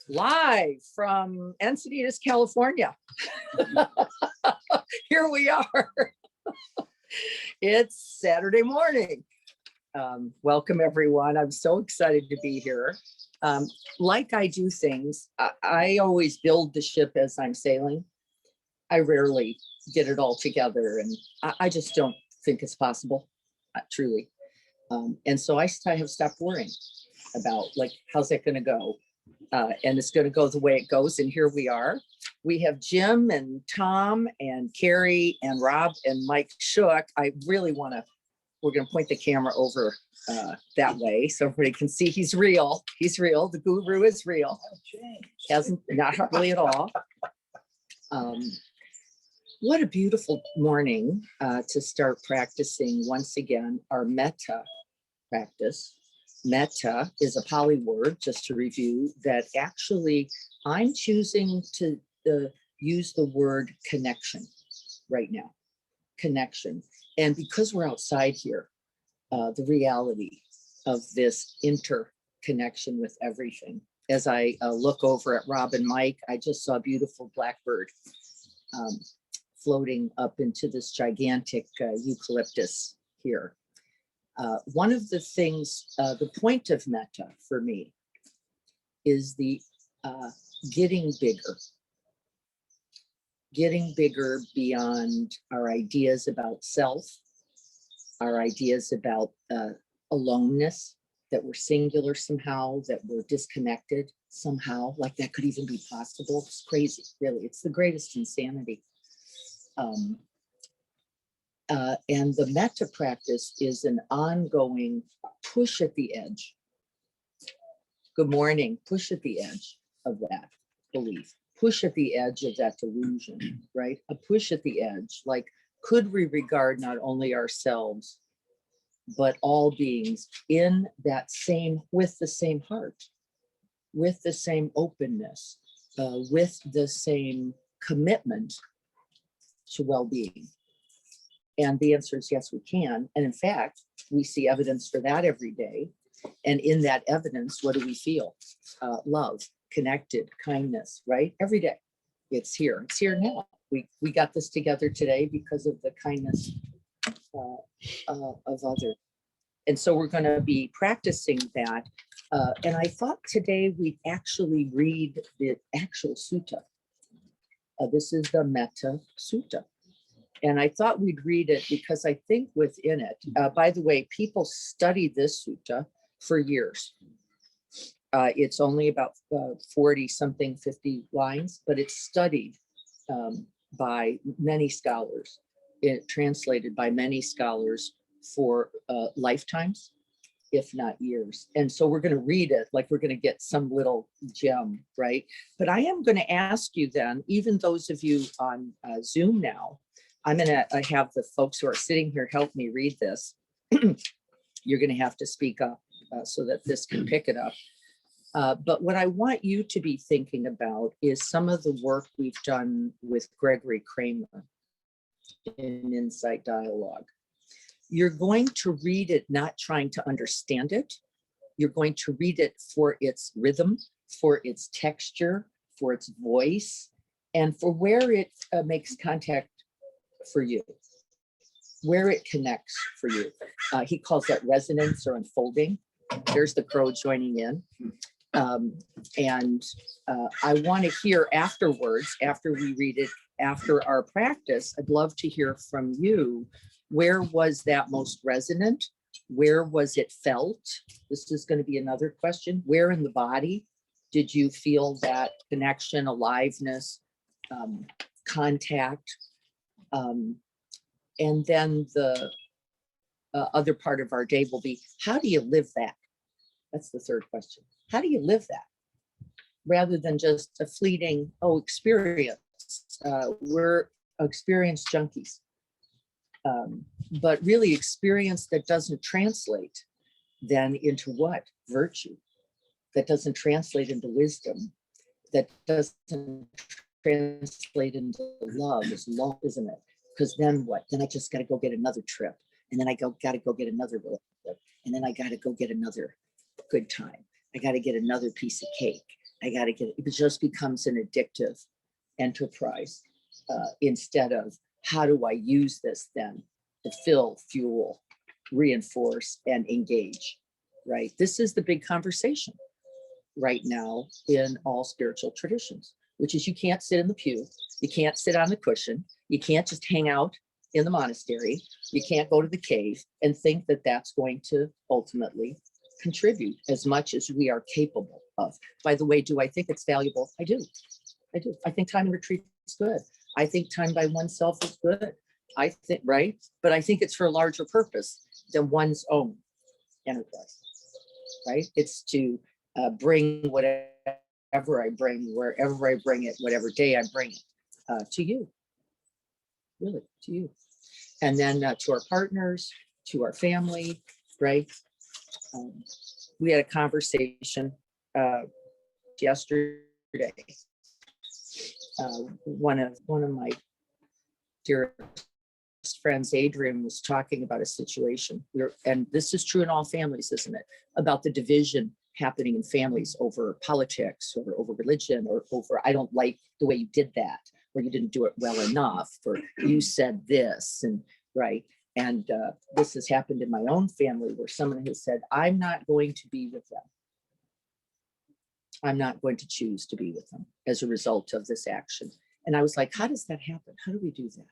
Live from Encinitas, California. Here we are. It's Saturday morning. Welcome, everyone. I'm so excited to be here. Like I do things, I always build the ship as I'm sailing. I rarely get it all together, and I just don't think it's possible, truly. And so I have stopped worrying about, like, how's that going to go? And it's going to go the way it goes. And here we are. We have Jim and Tom and Carrie and Rob and Mike Shook. I really want to, we're going to point the camera over that way so everybody can see he's real. He's real. The guru is real. Hasn't, not really at all. What a beautiful morning to start practicing once again our metta practice. Metta is a Pali word, just to review, that actually I'm choosing to use the word connection right now. Connection. And because we're outside here, the reality of this interconnection with everything. As I look over at Rob and Mike, I just saw a beautiful blackbird floating up into this gigantic eucalyptus here. One of the things, the point of metta for me is the getting bigger beyond our ideas about self, our ideas about aloneness, that we're singular somehow, that we're disconnected somehow, like that could even be possible. It's crazy, really. It's the greatest insanity. And the metta practice is an ongoing push at the edge. Good morning. Push at the edge of that belief. Push at the edge of that delusion, right? A push at the edge. Like, could we regard not only ourselves, but all beings in that same, with the same heart, with the same openness, with the same commitment to well-being? And the answer is yes, we can. And in fact, we see evidence for that every day. And in that evidence, what do we feel? Love, connected, kindness, right? Every day. It's here. It's here now. We got this together today because of the kindness of others. And so we're going to be practicing that. And I thought today we'd actually read the actual sutta. This is the Metta Sutta. And I thought we'd read it because I think within it, by the way, people study this sutta for years. It's only about 40 something, 50 lines, but it's studied by many scholars, translated by many scholars for lifetimes, if not years. And so we're going to read it like we're going to get some little gem, right? But I am going to ask you then, even those of you on Zoom now, I'm going to have the folks who are sitting here help me read this. You're going to have to speak up so that this can pick it up. But what I want you to be thinking about is some of the work we've done with Gregory Kramer in Insight Dialogue. You're going to read it not trying to understand it. You're going to read it for its rhythm, for its texture, for its voice, and for where it makes contact for you, where it connects for you. He calls that resonance or unfolding. There's the crow joining in. And I want to hear afterwards, after we read it, after our practice, I'd love to hear from you. Where was that most resonant? Where was it felt? This is going to be another question. Where in the body did you feel that connection, aliveness, contact? And then the other part of our day will be, how do you live that? That's the third question. How do you live that? Rather than just a fleeting, experience. We're experience junkies. But really experience that doesn't translate then into what? Virtue. That doesn't translate into wisdom. That doesn't translate into love. It's long, isn't it? Because then what? Then I just got to go get another trip. And then I got to go get another relationship. And then I got to go get another good time. I got to get another piece of cake. I got to get it. It just becomes an addictive enterprise instead of how do I use this then to fill, fuel, reinforce, and engage, right? This is the big conversation right now in all spiritual traditions, which is you can't sit in the pew, you can't sit on the cushion, you can't just hang out in the monastery, you can't go to the cave and think that that's going to ultimately contribute as much as we are capable of. By the way, do I think it's valuable? I do. I do. I think time in retreat is good. I think time by oneself is good. I think, right? But I think it's for a larger purpose than one's own enterprise, right? It's to bring whatever I bring, wherever I bring it, whatever day I bring it to you, really, to you. And then to our partners, to our family, right? We had a conversation yesterday. One of my dearest friends, Adrian, was talking about a situation and this is true in all families, isn't it? About the division happening in families over politics or over religion or over, I don't like the way you did that, or you didn't do it well enough, or you said this, and right. And this has happened in my own family where someone has said, I'm not going to be with them. I'm not going to choose to be with them as a result of this action. And I was like, how does that happen? How do we do that?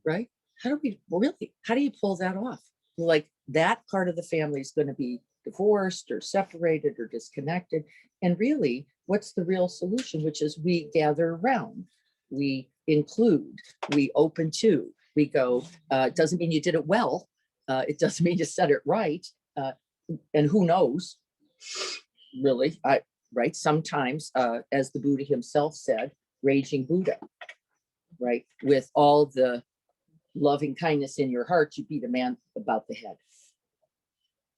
Right? How do we really, how do you pull that off? Like that part of the family is going to be divorced or separated or disconnected. And really, what's the real solution? Which is we gather around, we include, we open to, we go, it doesn't mean you did it well. It doesn't mean you said it right. And who knows, really, right? Sometimes, as the Buddha himself said, raging Buddha, right? With all the loving kindness in your heart, you beat a man about the head,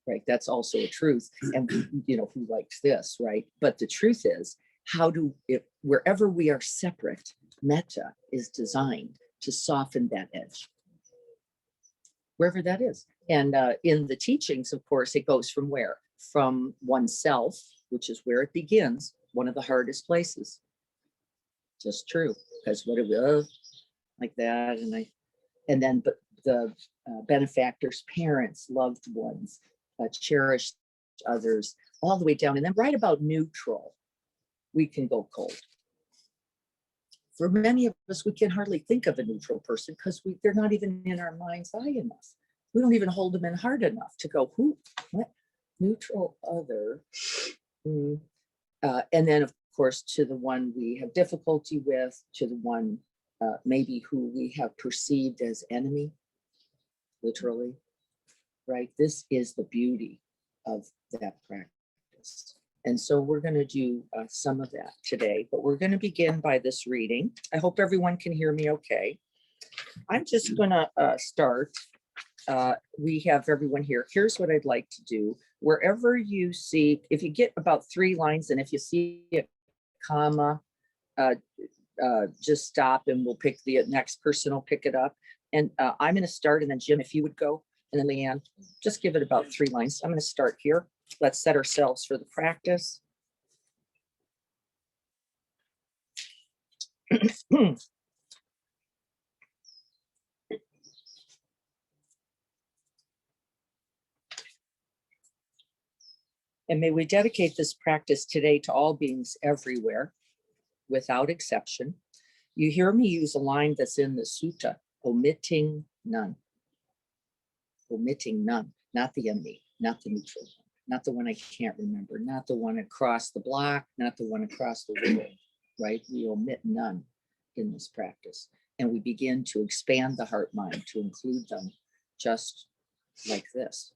right? That's also a truth. And you know, who likes this, right? But the truth is, wherever we are separate, metta is designed to soften that edge, wherever that is. And in the teachings, of course, it goes from where? From oneself, which is where it begins, one of the hardest places. Just true, because what do we like that? And then but the benefactors, parents, loved ones, cherished others, all the way down. And then right about neutral, we can go cold. For many of us, we can hardly think of a neutral person because they're not even in our mind's eye enough. We don't even hold them in heart enough to go, who, what? Neutral other. And then, of course, to the one we have difficulty with, to the one maybe who we have perceived as enemy, literally, right? This is the beauty of that practice. And so we're going to do some of that today, but we're going to begin by this reading. I hope everyone can hear me okay. I'm just going to start. We have everyone here. Here's what I'd like to do. Wherever you see, if you get about 3 lines, and if you see a comma, just stop and we'll pick the next person will pick it up. And I'm going to start, and then Jim, if you would go, and then Leanne, just give it about 3 lines. I'm going to start here. Let's set ourselves for the practice. And may we dedicate this practice today to all beings everywhere, without exception. You hear me use a line that's in the sutta, omitting none. Omitting none, not the enemy, not the neutral one, not the one I can't remember, not the one across the block, not the one across the world, right? We omit none in this practice. And we begin to expand the heart mind to include them just like this.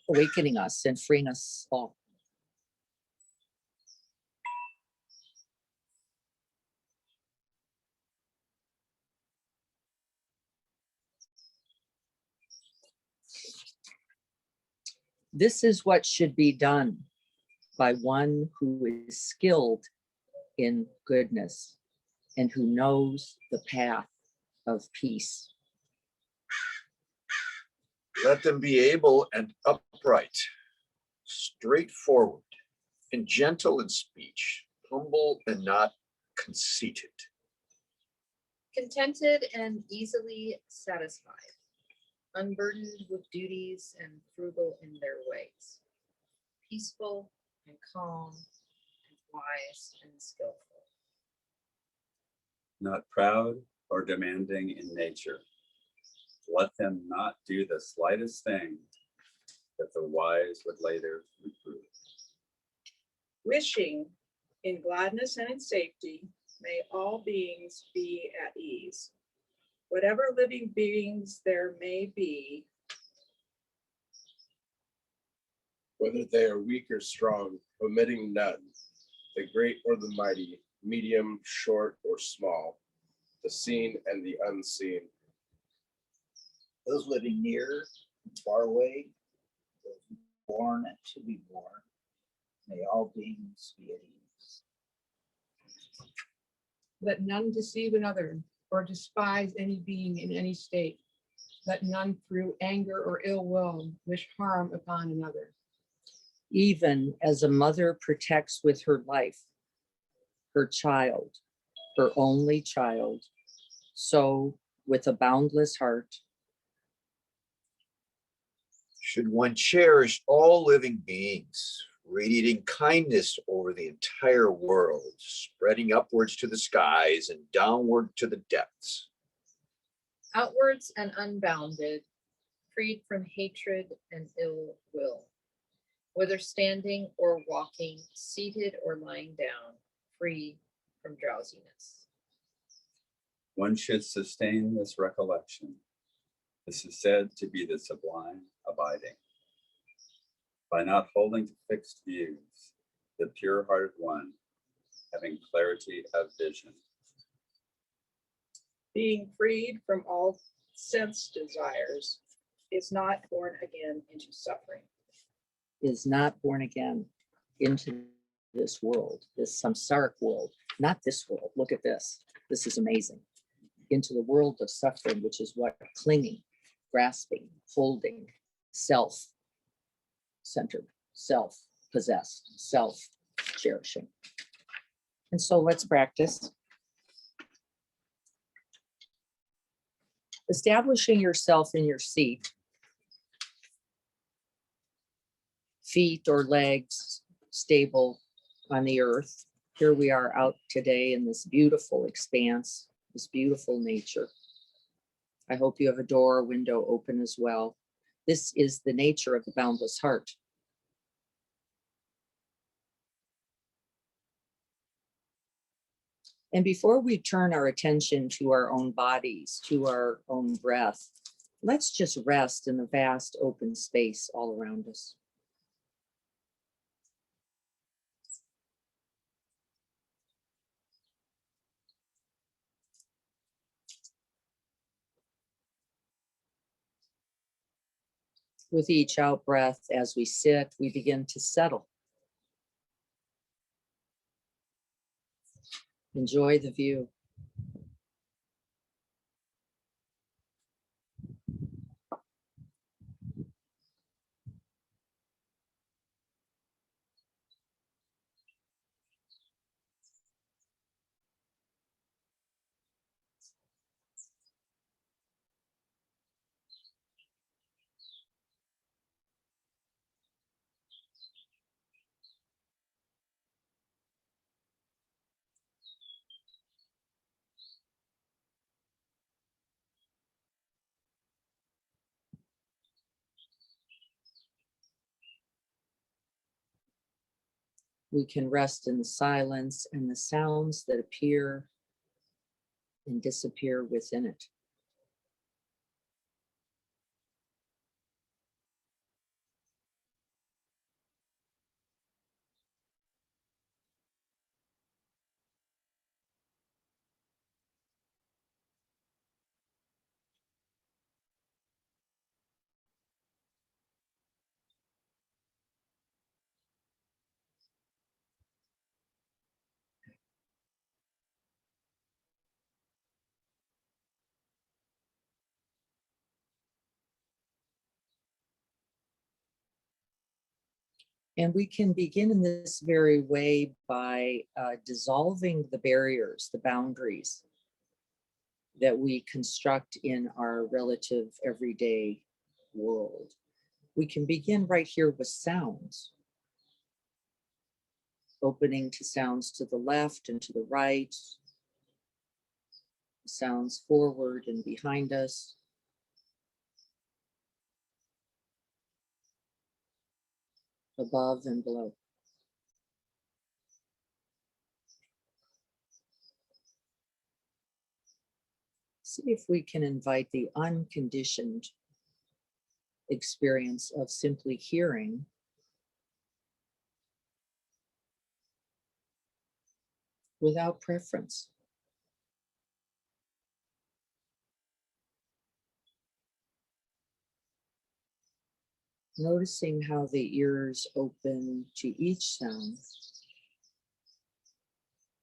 Awakening us and freeing us all. This is what should be done by one who is skilled in goodness and who knows the path of peace. Let them be able and upright, straightforward, and gentle in speech, humble and not conceited. Contented and easily satisfied, unburdened with duties and frugal in their ways, peaceful and calm and wise and skillful. Not proud or demanding in nature. Let them not do the slightest thing that the wise would later reprove. Wishing in gladness and in safety, may all beings be at ease. Whatever living beings there may be, whether they are weak or strong, omitting none, the great or the mighty, medium, short, or small, the seen and the unseen. Those living near and far away, those born and to be born, may all beings be at ease. Let none deceive another or despise any being in any state. Let none through anger or ill will wish harm upon another. Even as a mother protects with her life her child, her only child, so with a boundless heart, Should one cherish all living beings, radiating kindness over the entire world, spreading upwards to the skies and downward to the depths. Outwards and unbounded, freed from hatred and ill will, whether standing or walking, seated or lying down, free from drowsiness. One should sustain this recollection. This is said to be the sublime abiding. By not holding to fixed views, the pure-hearted one, having clarity of vision. being freed from all sense desires, is not born again into suffering. is not born again into this world, this samsaric world, not this world. Look at this. This is amazing. Into the world of suffering, which is what? Clinging, grasping, holding, self-centered, self-possessed, self-cherishing. And so let's practice. Establishing yourself in your seat, feet or legs stable on the earth. Here we are out today in this beautiful expanse, this beautiful nature. I hope you have a door or window open as well. This is the nature of the boundless heart. And before we turn our attention to our own bodies, to our own breath, let's just rest in the vast open space all around us. With each out breath, as we sit, we begin to settle. Enjoy the view. We can rest in the silence and the sounds that appear and disappear within it. And we can begin in this very way by dissolving the barriers, the boundaries that we construct in our relative everyday world. We can begin right here with sounds, opening to sounds to the left and to the right, sounds forward and behind us. Above and below. See if we can invite the unconditioned experience of simply hearing without preference. Noticing how the ears open to each sound.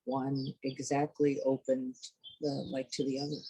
One exactly open like to the other.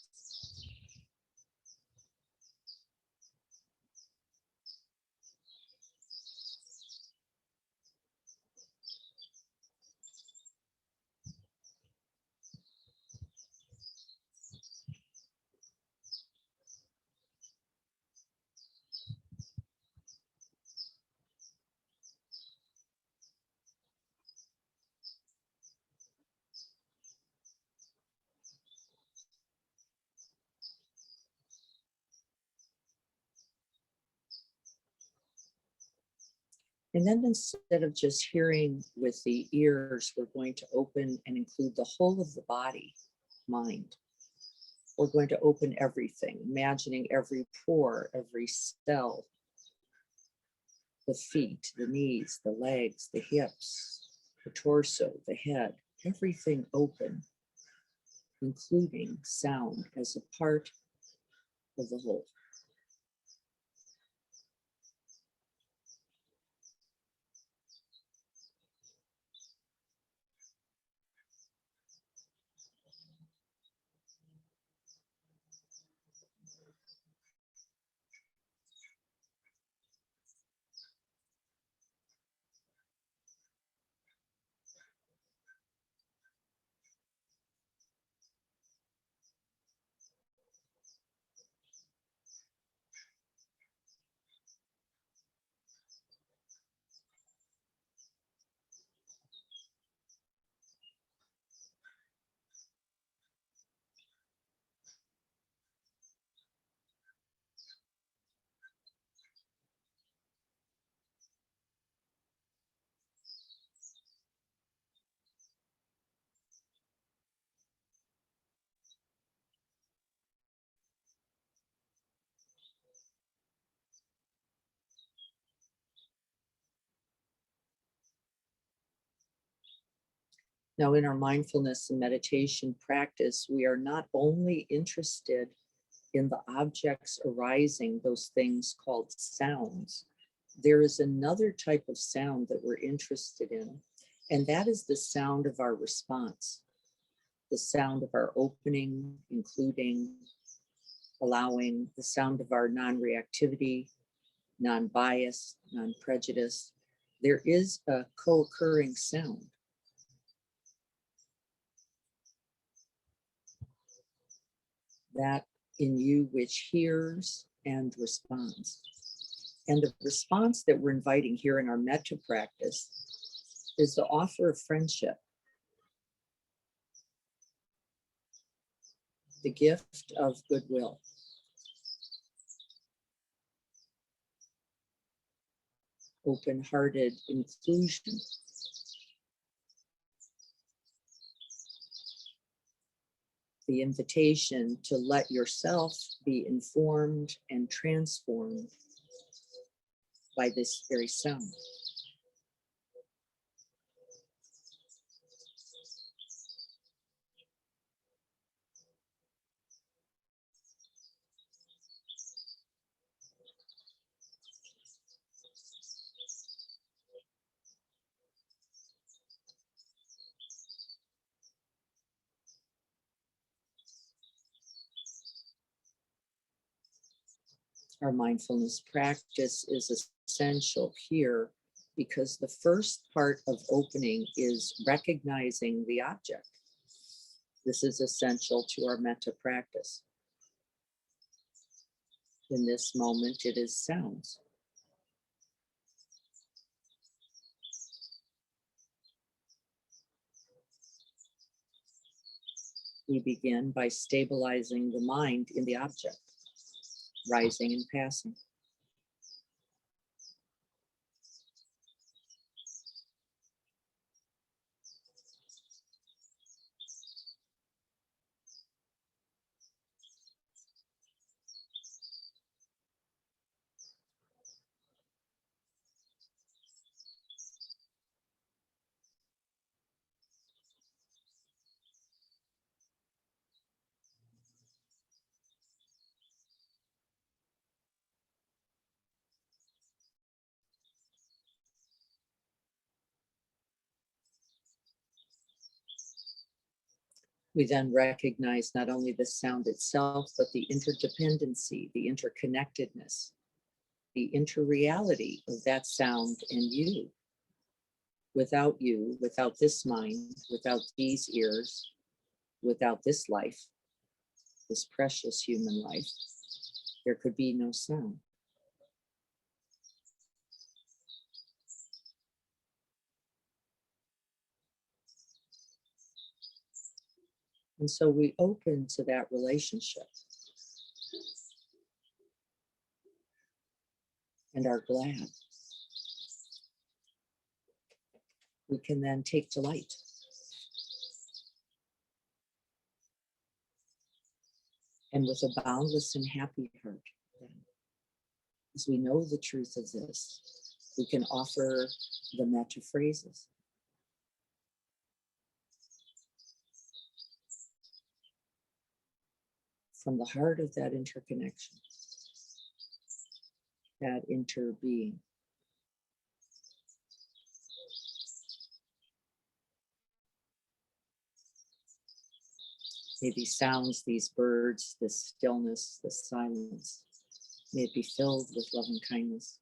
And then instead of just hearing with the ears, we're going to open and include the whole of the body, mind. We're going to open everything, imagining every pore, every cell, the feet, the knees, the legs, the hips, the torso, the head, everything open, including sound as a part of the whole. Now, in our mindfulness and meditation practice, we are not only interested in the objects arising, those things called sounds. There is another type of sound that we're interested in, and that is the sound of our response, the sound of our opening, including allowing the sound of our non-reactivity, non-bias, non-prejudice. There is a co-occurring sound. That in you which hears and responds. And the response that we're inviting here in our metta practice is the offer of friendship, the gift of goodwill. Open-hearted inclusion. The invitation to let yourself be informed and transformed by this very sound. Our mindfulness practice is essential here because the first part of opening is recognizing the object. This is essential to our metta practice. In this moment, it is sounds. We begin by stabilizing the mind in the object, rising and passing. We then recognize not only the sound itself, but the interdependency, the interconnectedness, the interreality of that sound and you. Without you, without this mind, without these ears, without this life, this precious human life, there could be no sound. And so we open to that relationship and are glad. We can then take delight. And with a boundless and happy heart, then, as we know the truth of this, we can offer the metta phrases. From the heart of that interconnection, that interbeing. May these sounds, these birds, this stillness, this silence, may it be filled with love and kindness.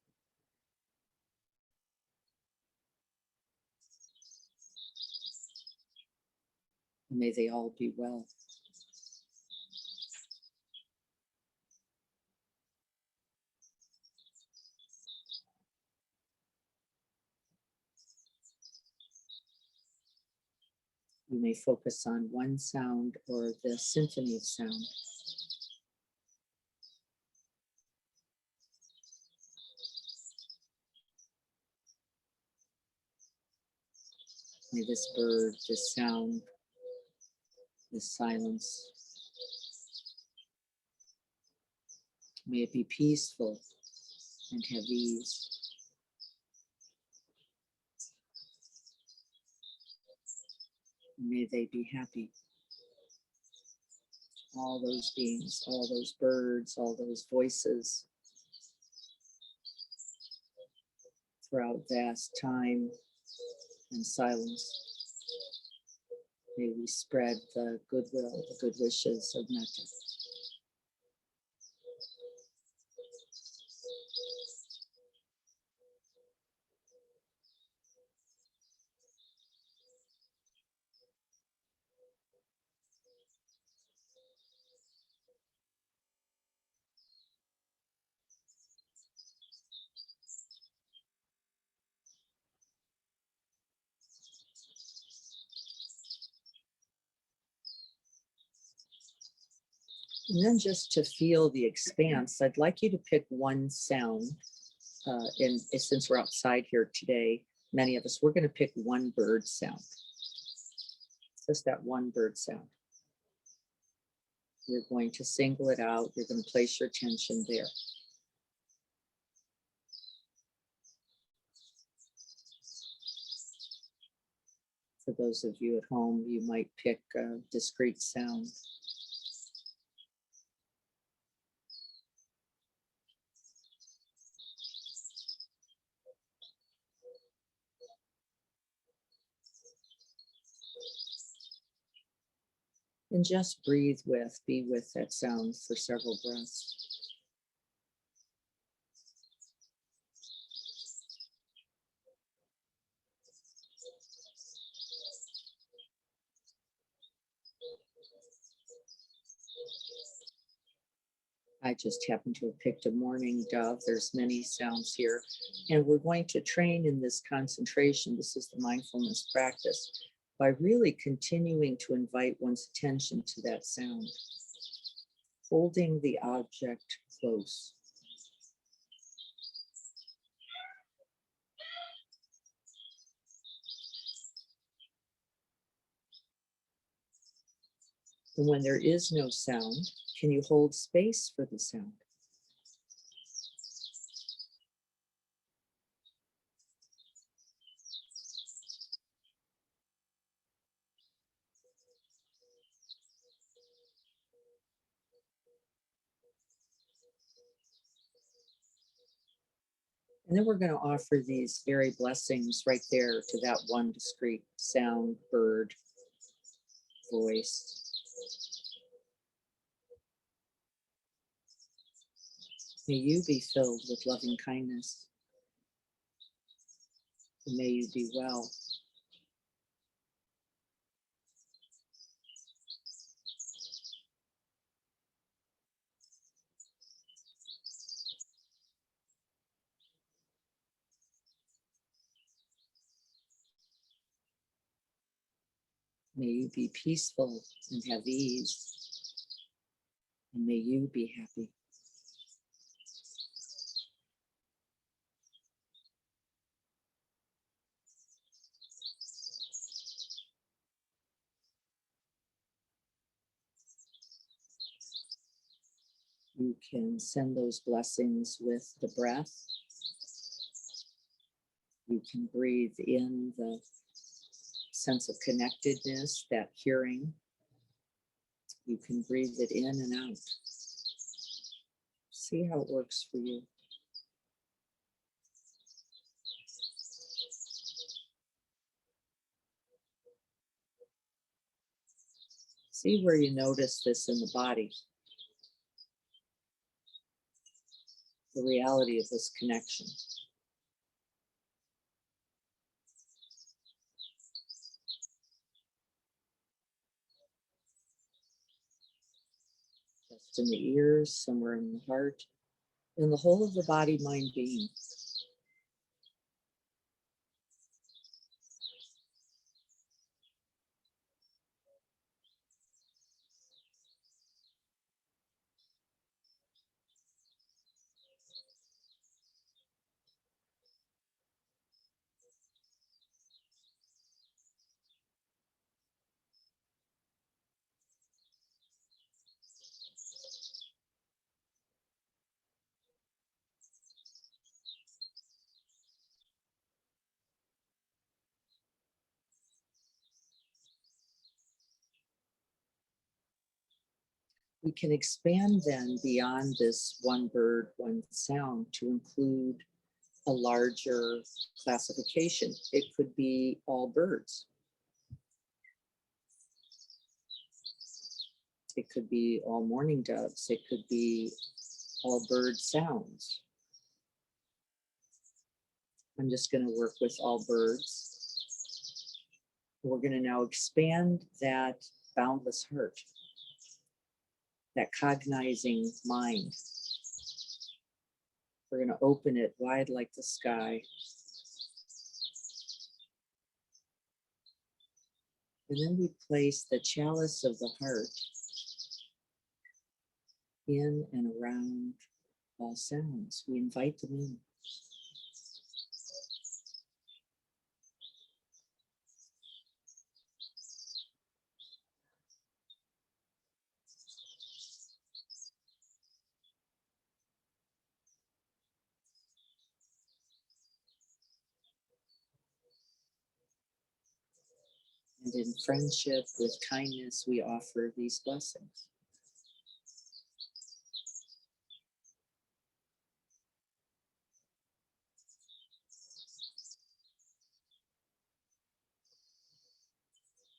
And may they all be well. You may focus on one sound or the symphony of sound. May this bird, this sound, this silence, may it be peaceful and have ease. May they be happy. All those beings, all those birds, all those voices throughout vast time and silence. May we spread the goodwill, the good wishes of metta. And then just to feel the expanse, I'd like you to pick one sound. And since we're outside here today, many of us, we're going to pick one bird sound. Just that one bird sound. You're going to single it out. You're going to place your attention there. For those of you at home, you might pick a discrete sound. And just breathe with, be with that sound for several breaths. I just happen to have picked a mourning dove. There's many sounds here. And we're going to train in this concentration. This is the mindfulness practice by really continuing to invite one's attention to that sound, holding the object close. And when there is no sound, can you hold space for the sound? And then we're going to offer these very blessings right there to that one discrete sound, bird, voice. May you be filled with loving kindness. And may you be well. May you be peaceful and have ease. And may you be happy. You can send those blessings with the breath. You can breathe in the sense of connectedness, that hearing. You can breathe it in and out. See how it works for you. See where you notice this in the body. The reality of this connection. Just in the ears, somewhere in the heart, in the whole of the body, mind, being. We can expand then beyond this one bird, one sound to include a larger classification. It could be all birds. It could be all mourning doves. It could be all bird sounds. I'm just going to work with all birds. We're going to now expand that boundless heart, that cognizing mind. We're going to open it wide like the sky. And then we place the chalice of the heart in and around all sounds. We invite them in. And in friendship, with kindness, we offer these blessings.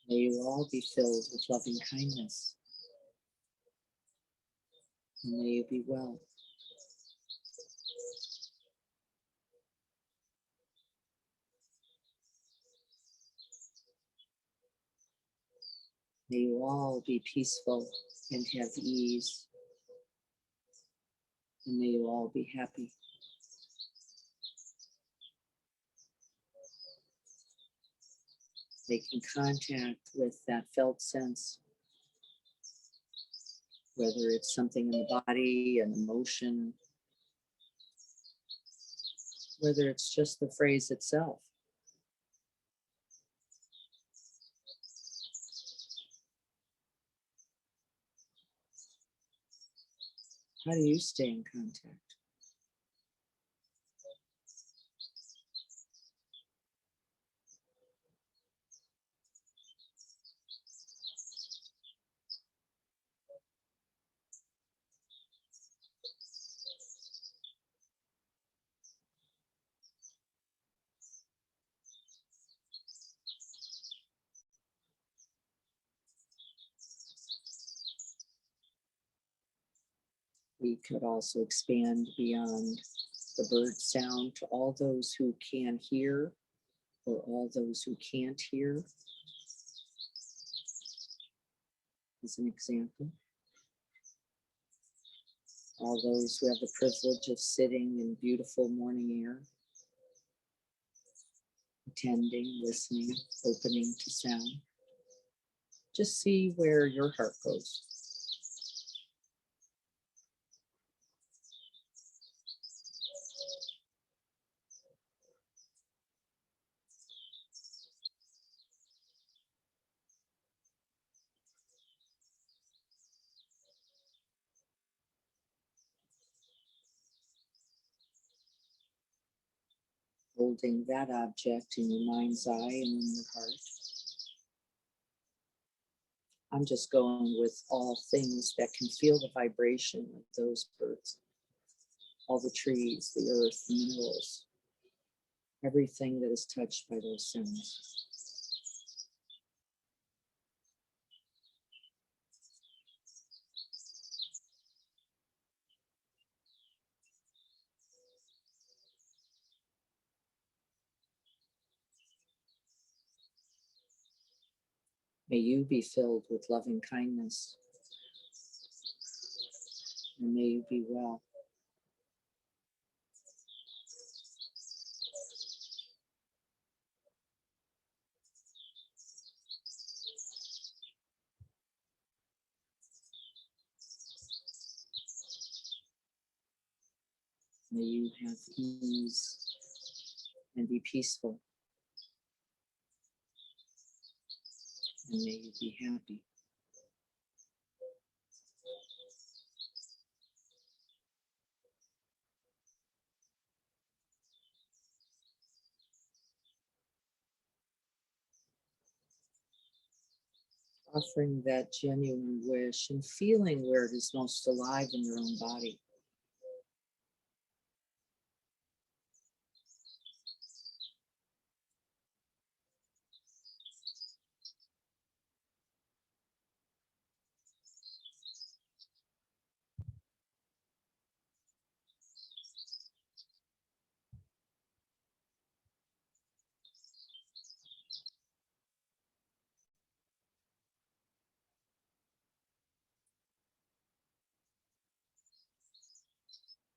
May you all be filled with loving kindness. And may you be well. May you all be peaceful and have ease. And may you all be happy. Making contact with that felt sense, whether it's something in the body, an emotion, whether it's just the phrase itself. How do you stay in contact? We could also expand beyond the bird sound to all those who can hear or all those who can't hear. As an example, all those who have the privilege of sitting in beautiful morning air, attending, listening, opening to sound. Just see where your heart goes. Holding that object in your mind's eye and in your heart. I'm just going with all things that can feel the vibration of those birds, all the trees, the earth, the minerals, everything that is touched by those sounds. May you be filled with loving kindness, and may you be well. May you have ease and be peaceful. And may you be happy. Offering that genuine wish and feeling where it is most alive in your own body.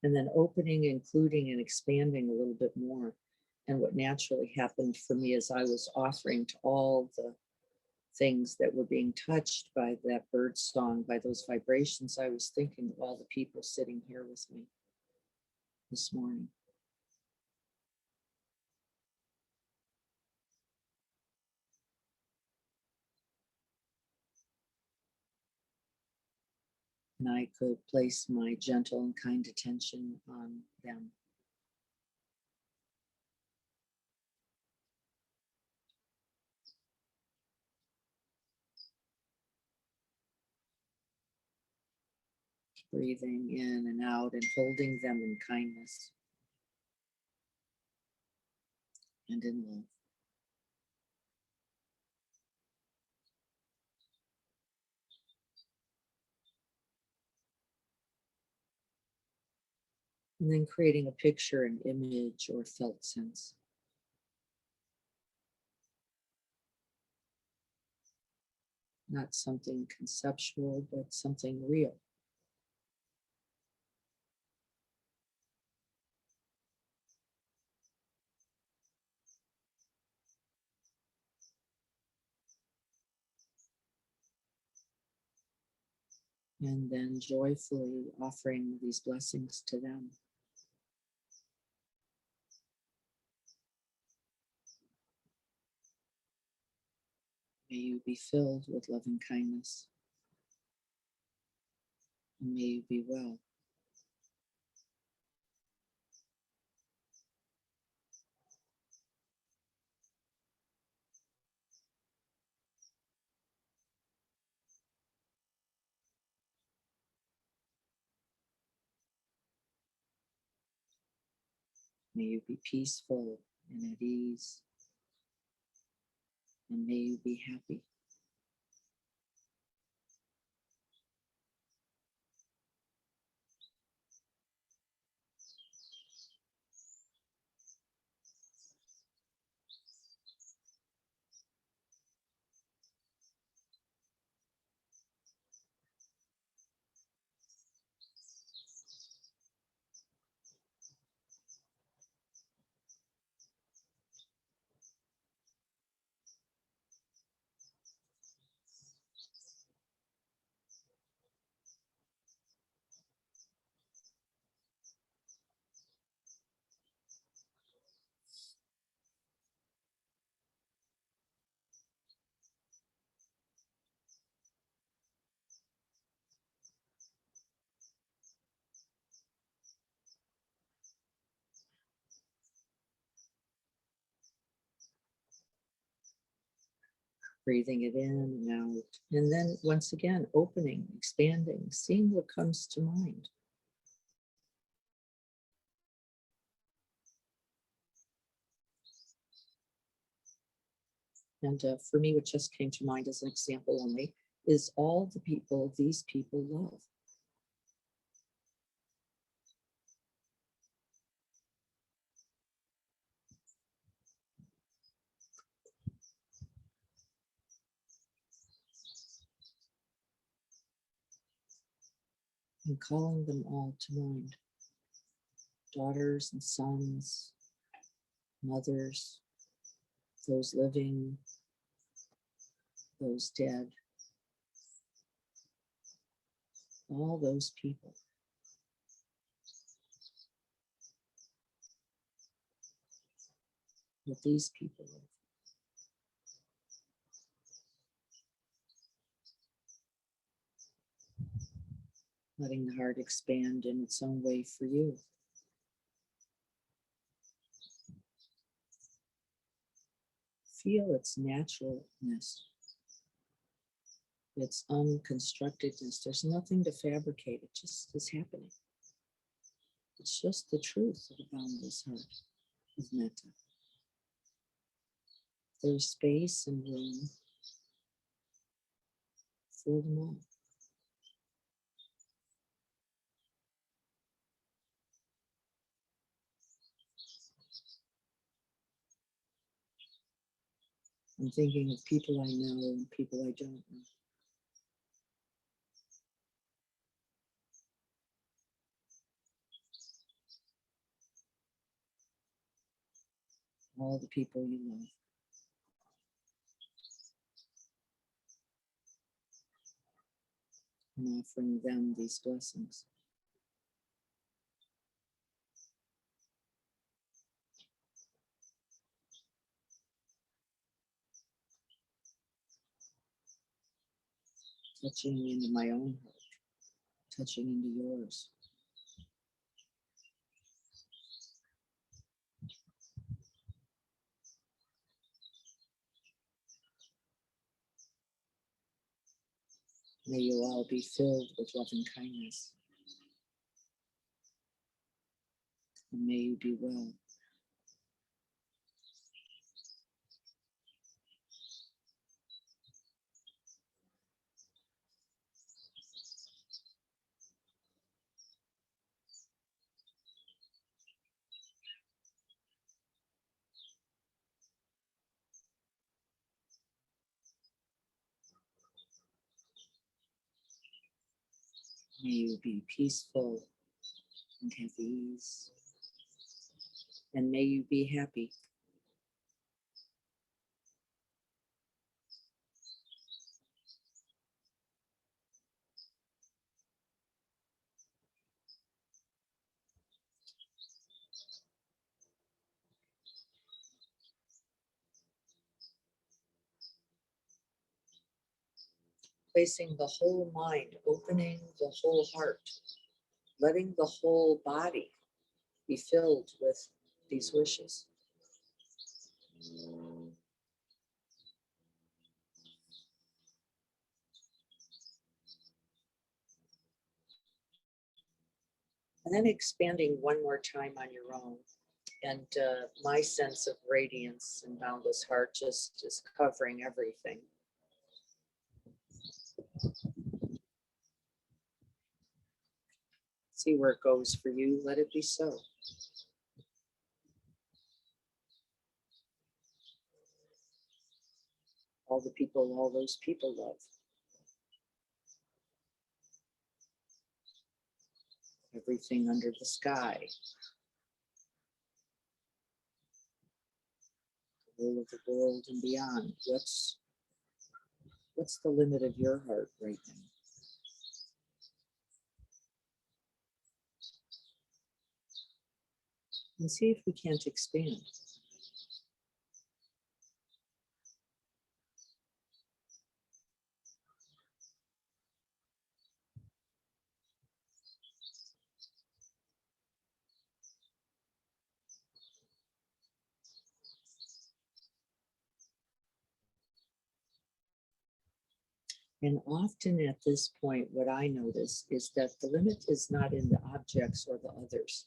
And then opening, including, and expanding a little bit more. And what naturally happened for me is I was offering to all the things that were being touched by that bird song, by those vibrations. I was thinking of all the people sitting here with me this morning. And I could place my gentle and kind attention on them. Breathing in and out and holding them in kindness and in love. And then creating a picture, an image, or felt sense. Not something conceptual, but something real. And then joyfully offering these blessings to them. May you be filled with loving kindness. And may you be well. May you be peaceful and at ease. And may you be happy. Breathing it in and out. And then once again, opening, expanding, seeing what comes to mind. And for me, what just came to mind as an example only is all the people these people love. And calling them all to mind. Daughters and sons, mothers, those living, those dead, all those people. What these people love. Letting the heart expand in its own way for you. Feel its naturalness, its unconstructedness. There's nothing to fabricate, it just is happening. It's just the truth of the boundless heart of metta. There's space and room for them all. I'm thinking of people I know and people I don't know. All the people you love. And offering them these blessings. Touching into my own heart, touching into yours. May you all be filled with loving kindness. And may you be well. May you be peaceful and have ease. And may you be happy. placing the whole mind, opening the whole heart, letting the whole body be filled with these wishes. And then expanding one more time on your own. And my sense of radiance and boundless heart just is covering everything. See where it goes for you. Let it be so. All the people, all those people love. Everything under the sky. The whole of the world and beyond. What's the limit of your heart right now? And see if we can't expand. And often at this point, what I notice is that the limit is not in the objects or the others.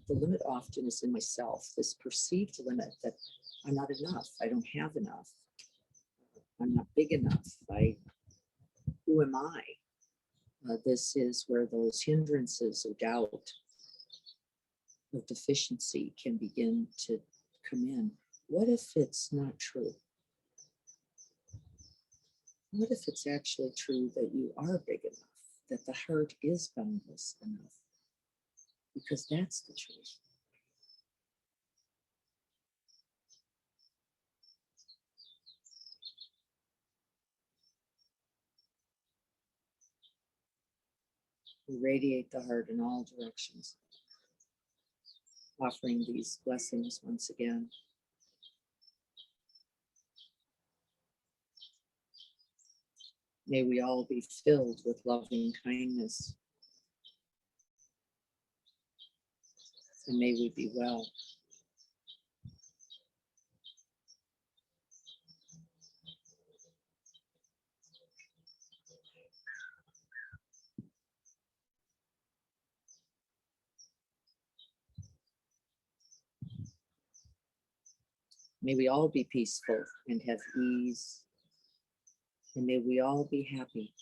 The limit often is in myself, this perceived limit that I'm not enough, I don't have enough, I'm not big enough, who am I? This is where those hindrances of doubt, of deficiency can begin to come in. What if it's not true? What if it's actually true that you are big enough, that the heart is boundless enough? Because that's the truth. We radiate the heart in all directions, offering these blessings once again. May we all be filled with loving kindness. And may we be well. May we all be peaceful and have ease. And may we all be happy.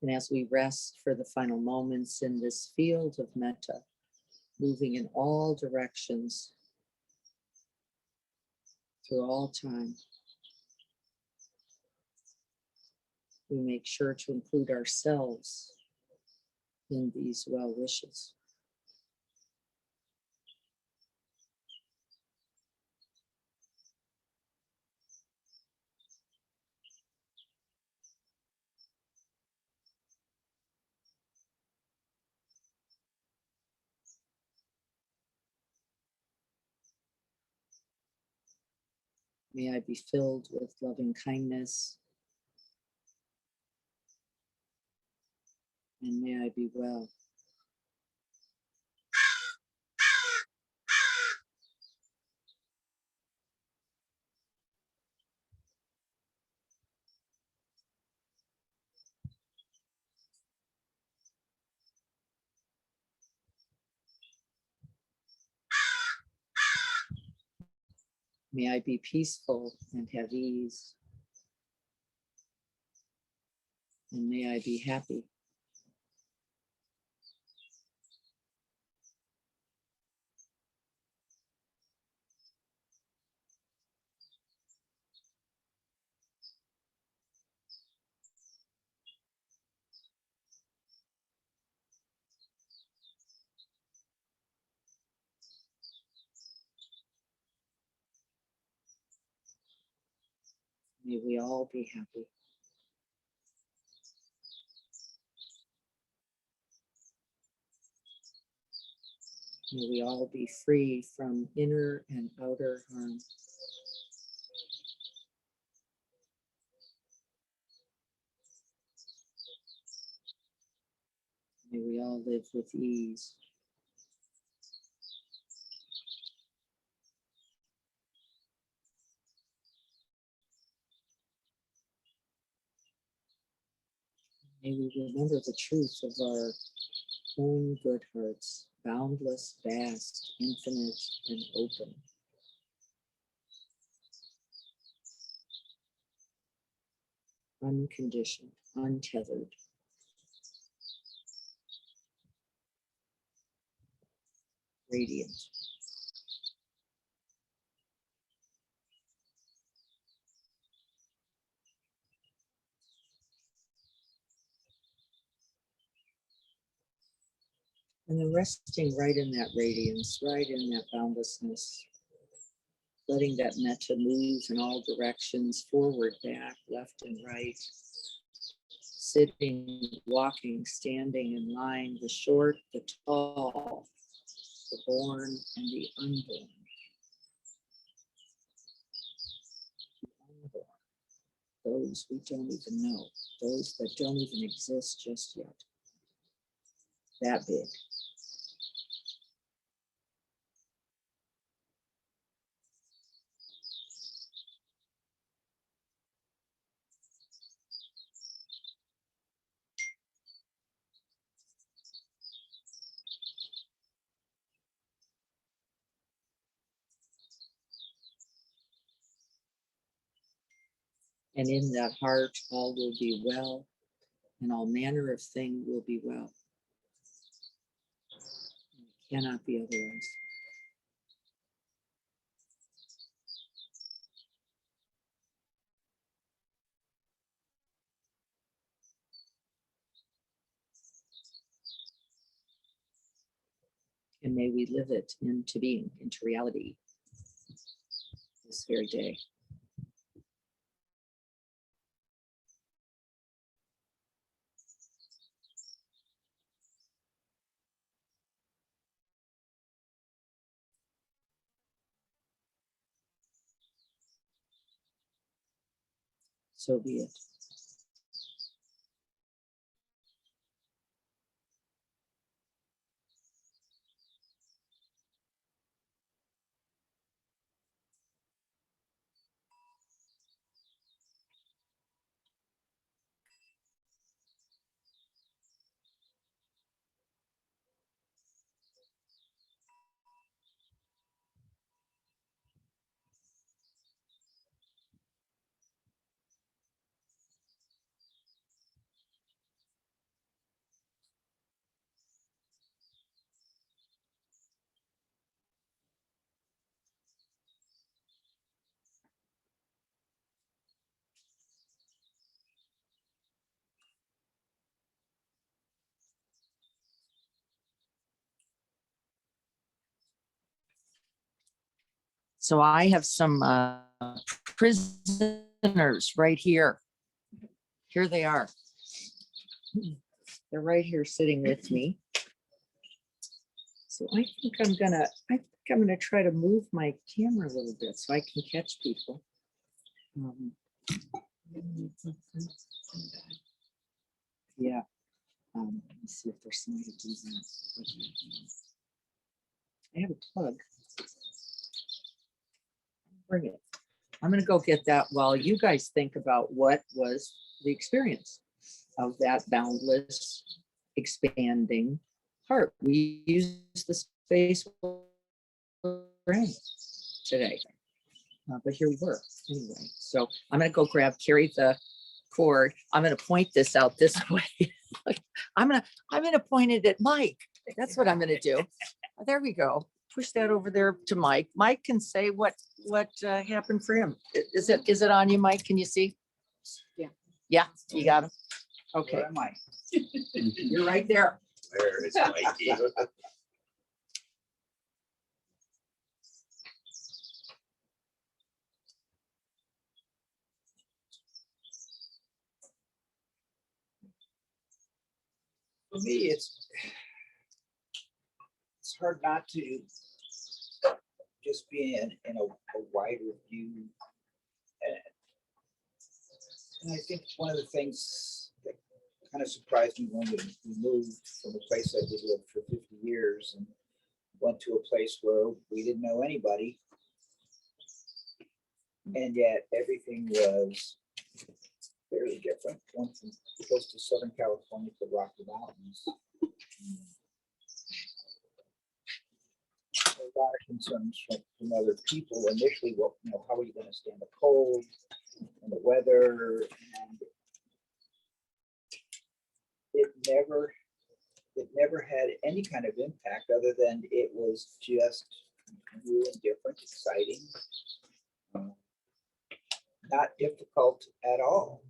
And as we rest for the final moments in this field of metta, moving in all directions through all time, we make sure to include ourselves in these well wishes. May I be filled with loving kindness. And may I be well. May I be peaceful and have ease. And may I be happy. May we all be happy. May we all be free from inner and outer harm. May we all live with ease. May we remember the truth of our own good hearts, boundless, vast, infinite, and open. Unconditioned, untethered. Radiant. And then resting right in that radiance, right in that boundlessness, letting that metta move in all directions, forward, back, left and right, sitting, walking, standing and lying, the short, the tall, the born and the unborn. The unborn, those we don't even know, those that don't even exist just yet. That big. And in that heart, all will be well, and all manner of thing will be well. It cannot be otherwise. And may we live it into being, into reality, this very day. So be it. So I have some prisoners right here. Here they are. They're right here sitting with me. So I think I'm gonna try to move my camera a little bit so I can catch people. Yeah. Let me see if there's somebody to do that. I have a plug. Bring it. I'm gonna go get that while you guys think about what was the experience of that boundless, expanding heart. We use the space today, but here we were anyway. So I'm gonna go carry the cord. I'm gonna point this out this way. I'm gonna point it at Mike. That's what I'm gonna do. There we go. Push that over there to Mike. Mike can say what happened for him. Is it on you, Mike? Can you see? Yeah. Yeah, you got him. Okay, Where am I? you're right there. There is Mikey. For me, it's hard not to just be in a wider view. And I think one of the things that kind of surprised me when we moved from a place I did live for 50 years and went to a place where we didn't know anybody. And yet everything was very different. Went from close to Southern California to Rocky Mountains. A lot of concerns from other people initially. Well, how are you going to stand the cold and the weather? And it never had any kind of impact other than it was just new and different, exciting, not difficult at all.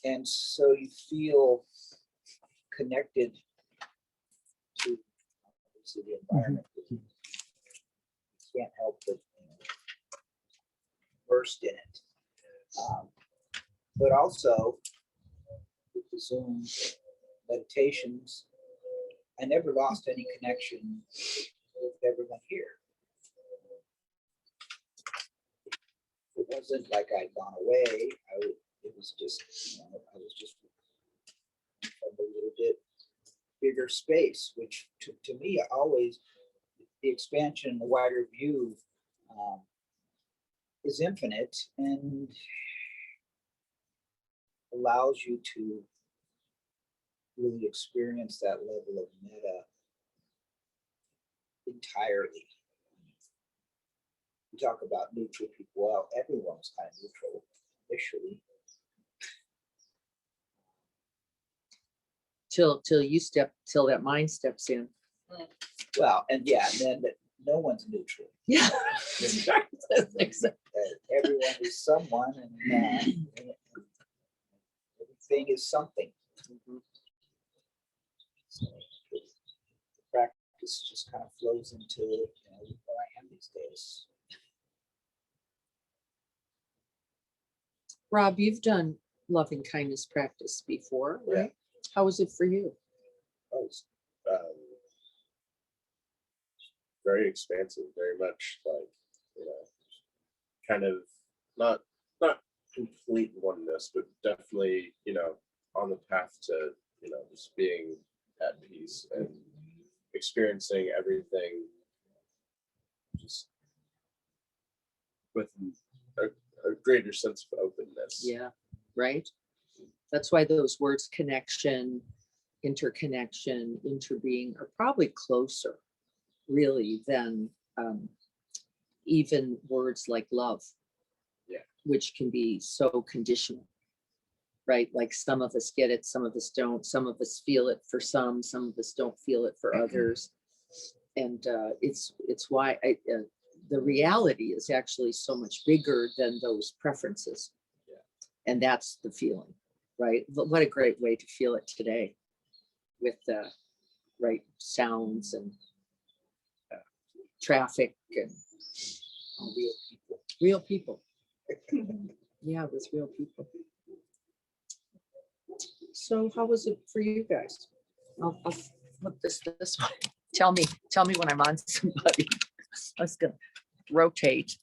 And so you feel connected to the environment. You can't help but burst in it. But also with the Zoom meditations, I never lost any connection with everyone here. It wasn't like I'd gone away. It was just, I was just from a little bit bigger space, which to me always, the expansion, the wider view is infinite and allows you to really experience that level of meta entirely. We talk about neutral people. Well, everyone's kind of neutral initially. Till that mind steps in. Well, and yeah, and then no one's neutral. Yeah. Everyone is someone, and everything is something. So the practice just kind of flows into where I am these days. Rob, you've done loving kindness practice before, right? Yeah. How was it for you? was very expansive, very much like, kind of not complete oneness, but definitely, on the path to, just being at peace and experiencing everything just with a greater sense of openness. Yeah, right. That's why those words connection, interconnection, interbeing are probably closer really than even words like love. Yeah. Which can be so conditional, right? Like some of us get it, some of us don't, some of us feel it for some of us don't feel it for others. And it's why the reality is actually so much bigger than those preferences. Yeah. And that's the feeling, right? What a great way to feel it today with the right sounds and traffic and real people. Yeah, with real people. So how was it for you guys? I'll flip this way. Tell me when I'm on somebody. I was gonna rotate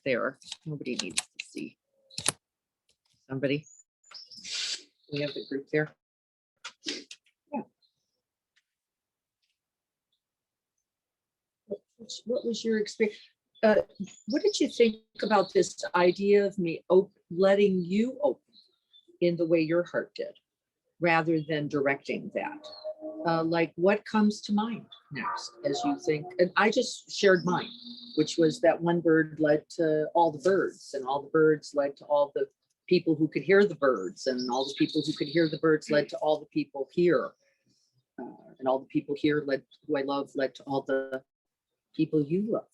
there. Nobody needs to see. Somebody. We have the group there. Yeah. What was your experience? What did you think about this idea of me letting you open in the way your heart did, rather than directing that? Like what comes to mind next as you think? And I just shared mine, which was that one bird led to all the birds, and all the birds led to all the people who could hear the birds, and all the people who could hear the birds led to all the people here, and all the people here who I love led to all the people you love,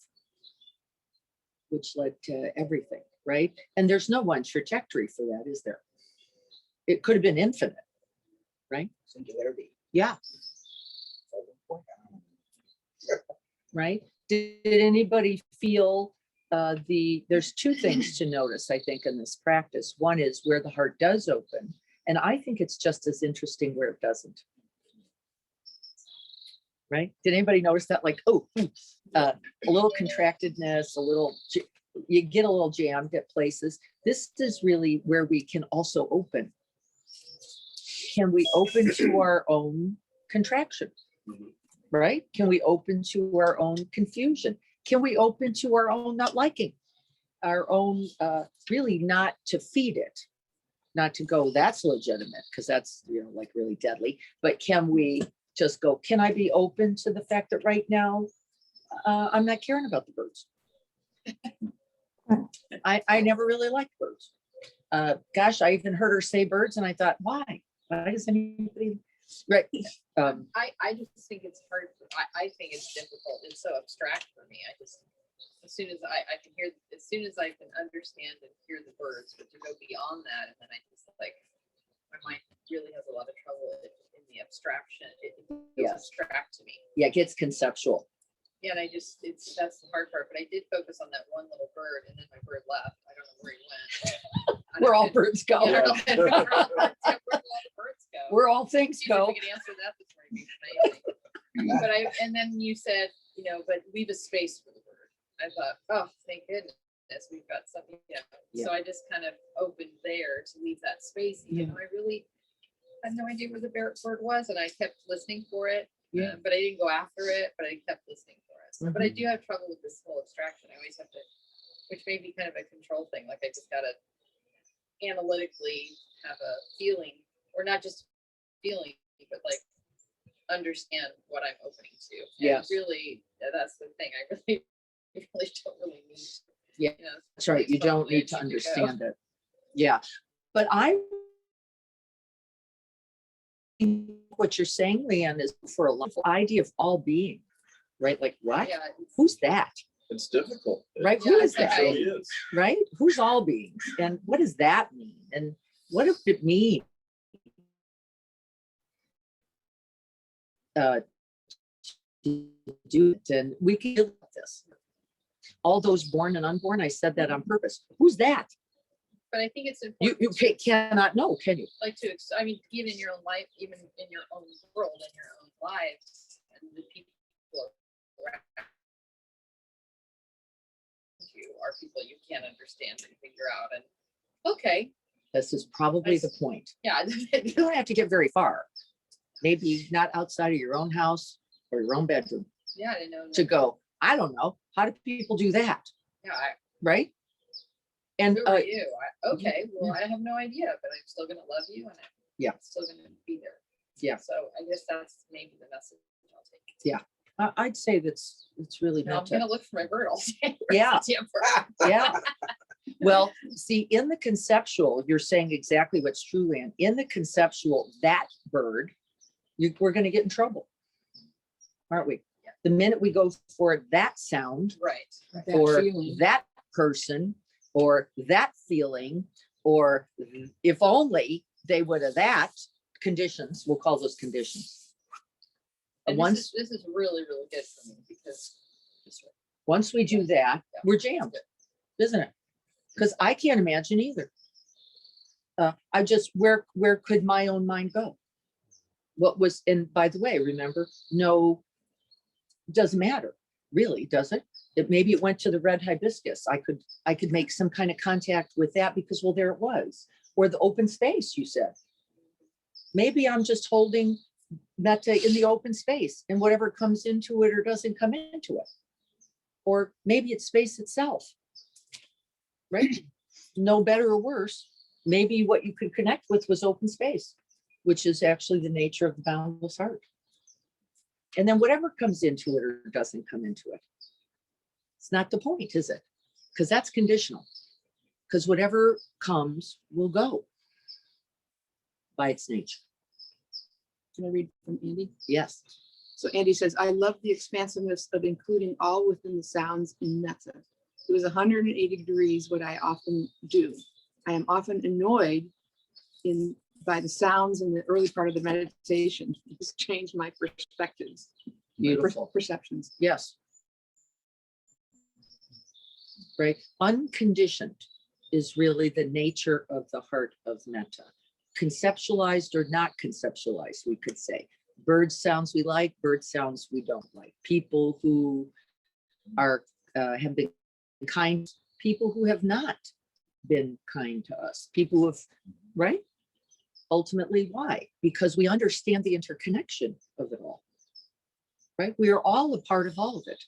which led to everything, right? And there's no one trajectory for that, is there? It could have been infinite, right? Singularity. Yeah. Right? Did anybody feel there's two things to notice, I think, in this practice. One is where the heart does open, And I think it's just as interesting where it doesn't. Right? Did anybody notice that? Like, oh, a little contractedness, you get a little jammed at places. This is really where we can also open. Can we open to our own contraction? Right? Can we open to our own confusion? Can we open to our own not liking? Our own, really not to feed it, not to go, that's legitimate, because that's, like really deadly. But can we just go, can I be open to the fact that right now, I'm not caring about the birds? I never really liked birds. Gosh, I even heard her say birds and I thought, why? Why does anybody, right? I just think it's hard. I think it's difficult. It's so abstract for me. As soon as I can hear, as soon as I can understand and hear the birds, but to go beyond that, and then I just like, my mind really has a lot of trouble in the abstraction. It feels Yes. abstract to me. Yeah, it gets conceptual. Yeah, and that's the hard part. But I did focus on that one little bird, and then my bird left. I don't know where he went. Where all birds go. Yeah, I don't know. Where all the birds go. Where all things Geez, if go. we could answer that this morning, it'd be amazing. But and then you said, but leave a space for the bird. I thought, oh, thank goodness we've got something. Yeah. So I just kind of opened there to leave that space. Even though I really had no idea where the bird was, and I kept listening for it. Yeah. But I didn't go after it, but I kept listening for it. So, but I do have trouble with this whole abstraction. I always have to, which may be kind of a control thing. Like I just gotta analytically have a feeling, or not just feeling, but like understand what I'm opening to. And Yes. really, that's the thing. I really don't really need. Yeah, You know, that's right. You don't need to understand it. Yeah, but what you're saying, Leanne, is for a lot of idea of all being, right? Like what? Yeah. Who's that? It's difficult. Right? Yeah, Who is I think that? It really is. Right? Who's all beings? And what does that mean? And what does it mean? To do it, and we can deal with this. All those born and unborn, I said that on purpose. Who's that? But I think it's You important. to- cannot know, can you? like to, I mean, even in your own life, even in your own world, in your own lives, and the people around you are people you can't understand and figure out. And okay, This is probably the point. yeah, You don't have to get very far. Maybe not outside of your own house or your own bedroom yeah, I didn't know. to go, I don't know, how do people do that? Yeah, Right? And who are you? Okay, well, I have no idea, but I'm still gonna love you, and Yeah. I'm still gonna be there. Yeah. So I guess that's maybe the message I'll take. I'd say it's really Now I'm not. gonna look for my bird all day. Yeah. Yeah. Yeah. Well, see, in the conceptual, you're saying exactly what's true, Ann. In the conceptual, that bird, we're going to get in trouble, aren't we? Yeah. The minute we go for that sound, Right. That or feeling. that person, or that feeling, or if only they would have that conditions, we'll call those conditions. And Once this is really, really good for me because Once we do that, we're jammed, isn't it? Because I can't imagine either. I just, where could my own mind go? What was, and by the way, remember, no, doesn't matter, really, does it? Maybe it went to the red hibiscus. I could make some kind of contact with that because, well, there it was. Or the open space, you said. Maybe I'm just holding metta in the open space, and whatever comes into it or doesn't come into it. Or maybe it's space itself, right? No better or worse. Maybe what you could connect with was open space, which is actually the nature of the boundless heart. And then whatever comes into it or doesn't come into it, it's not the point, is it? Because that's conditional. Because whatever comes will go by its nature. Can I read from Andy? Yes. So Andy says, I love the expansiveness of including all within the sounds in metta. It was 180 degrees what I often do. I am often annoyed by the sounds in the early part of the meditation. It's changed my perspectives, Beautiful. perceptions. Yes. Right. Unconditioned is really the nature of the heart of metta. conceptualized or not conceptualized, we could say. Bird sounds we like, bird sounds we don't like. People who are, have been kind, people who have not been kind to us, people who have, right? Ultimately, why? Because we understand the interconnection of it all, right? We are all a part of all of it.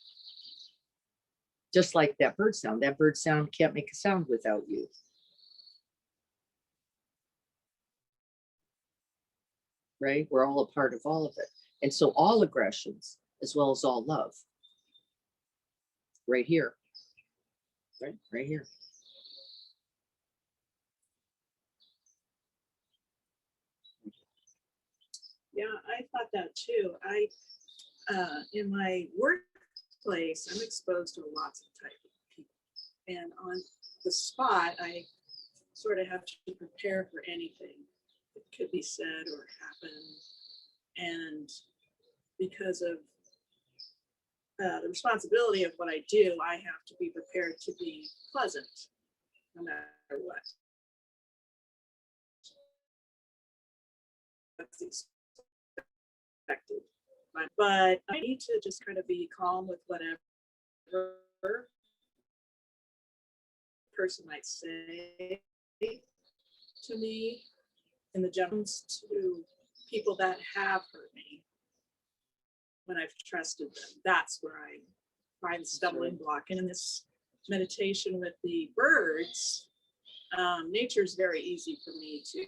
Just like that bird sound can't make a sound without you. Right? We're all a part of all of it. And so all aggressions, as well as all love, right here, right here. Yeah, I thought that too. In my workplace, I'm exposed to lots of type of people. And on the spot, I sort of have to prepare for anything that could be said or happen. And because of the responsibility of what I do, I have to be prepared to be pleasant, no matter what. That's expected. But I need to just kind of be calm with whatever person might say to me, in the generals to people that have hurt me when I've trusted them. That's where I find the stumbling block. And in this meditation with the birds, nature is very easy for me to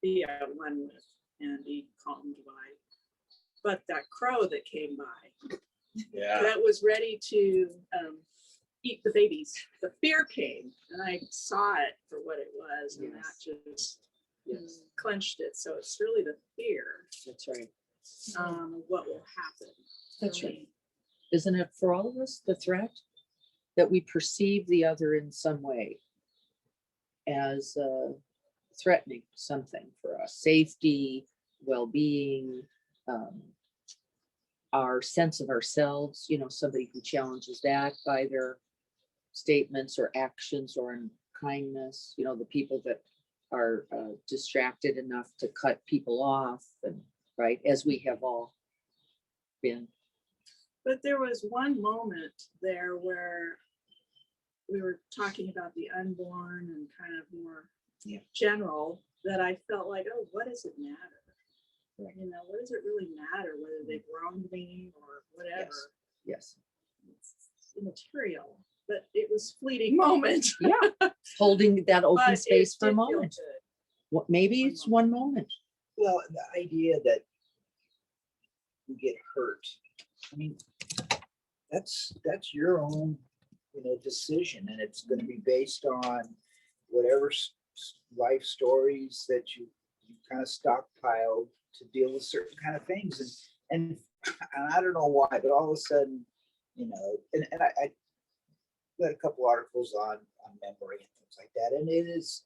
be at one with and be calmed by. But that crow that came by, that was ready to eat the babies, the fear came, and I saw it for what it was, and that just clenched it. So it's really the fear. That's right. What will happen. That's right. Isn't it for all of us, the threat that we perceive the other in some way as threatening something for us, safety, well-being, our sense of ourselves, you know, somebody who challenges that by their statements or actions or in kindness, you know, the people that are distracted enough to cut people off, and right, as we have all been. But there was one moment there where we were talking about the unborn and kind of more general, that I felt like, oh, what does it matter? Right. You know, what does it really matter whether they wronged me or whatever? Yes. It's immaterial, but it was fleeting moment. Yeah. Holding that open But space it for a did feel moment. good. What, maybe it's one moment. Well, the idea that you get hurt, I mean, that's your own, you know, decision, and it's going to be based on whatever life stories that you kind of stockpiled to deal with certain kind of things, and I don't know why, but all of a sudden, you know, and I read a couple articles on memory and things like that, and it is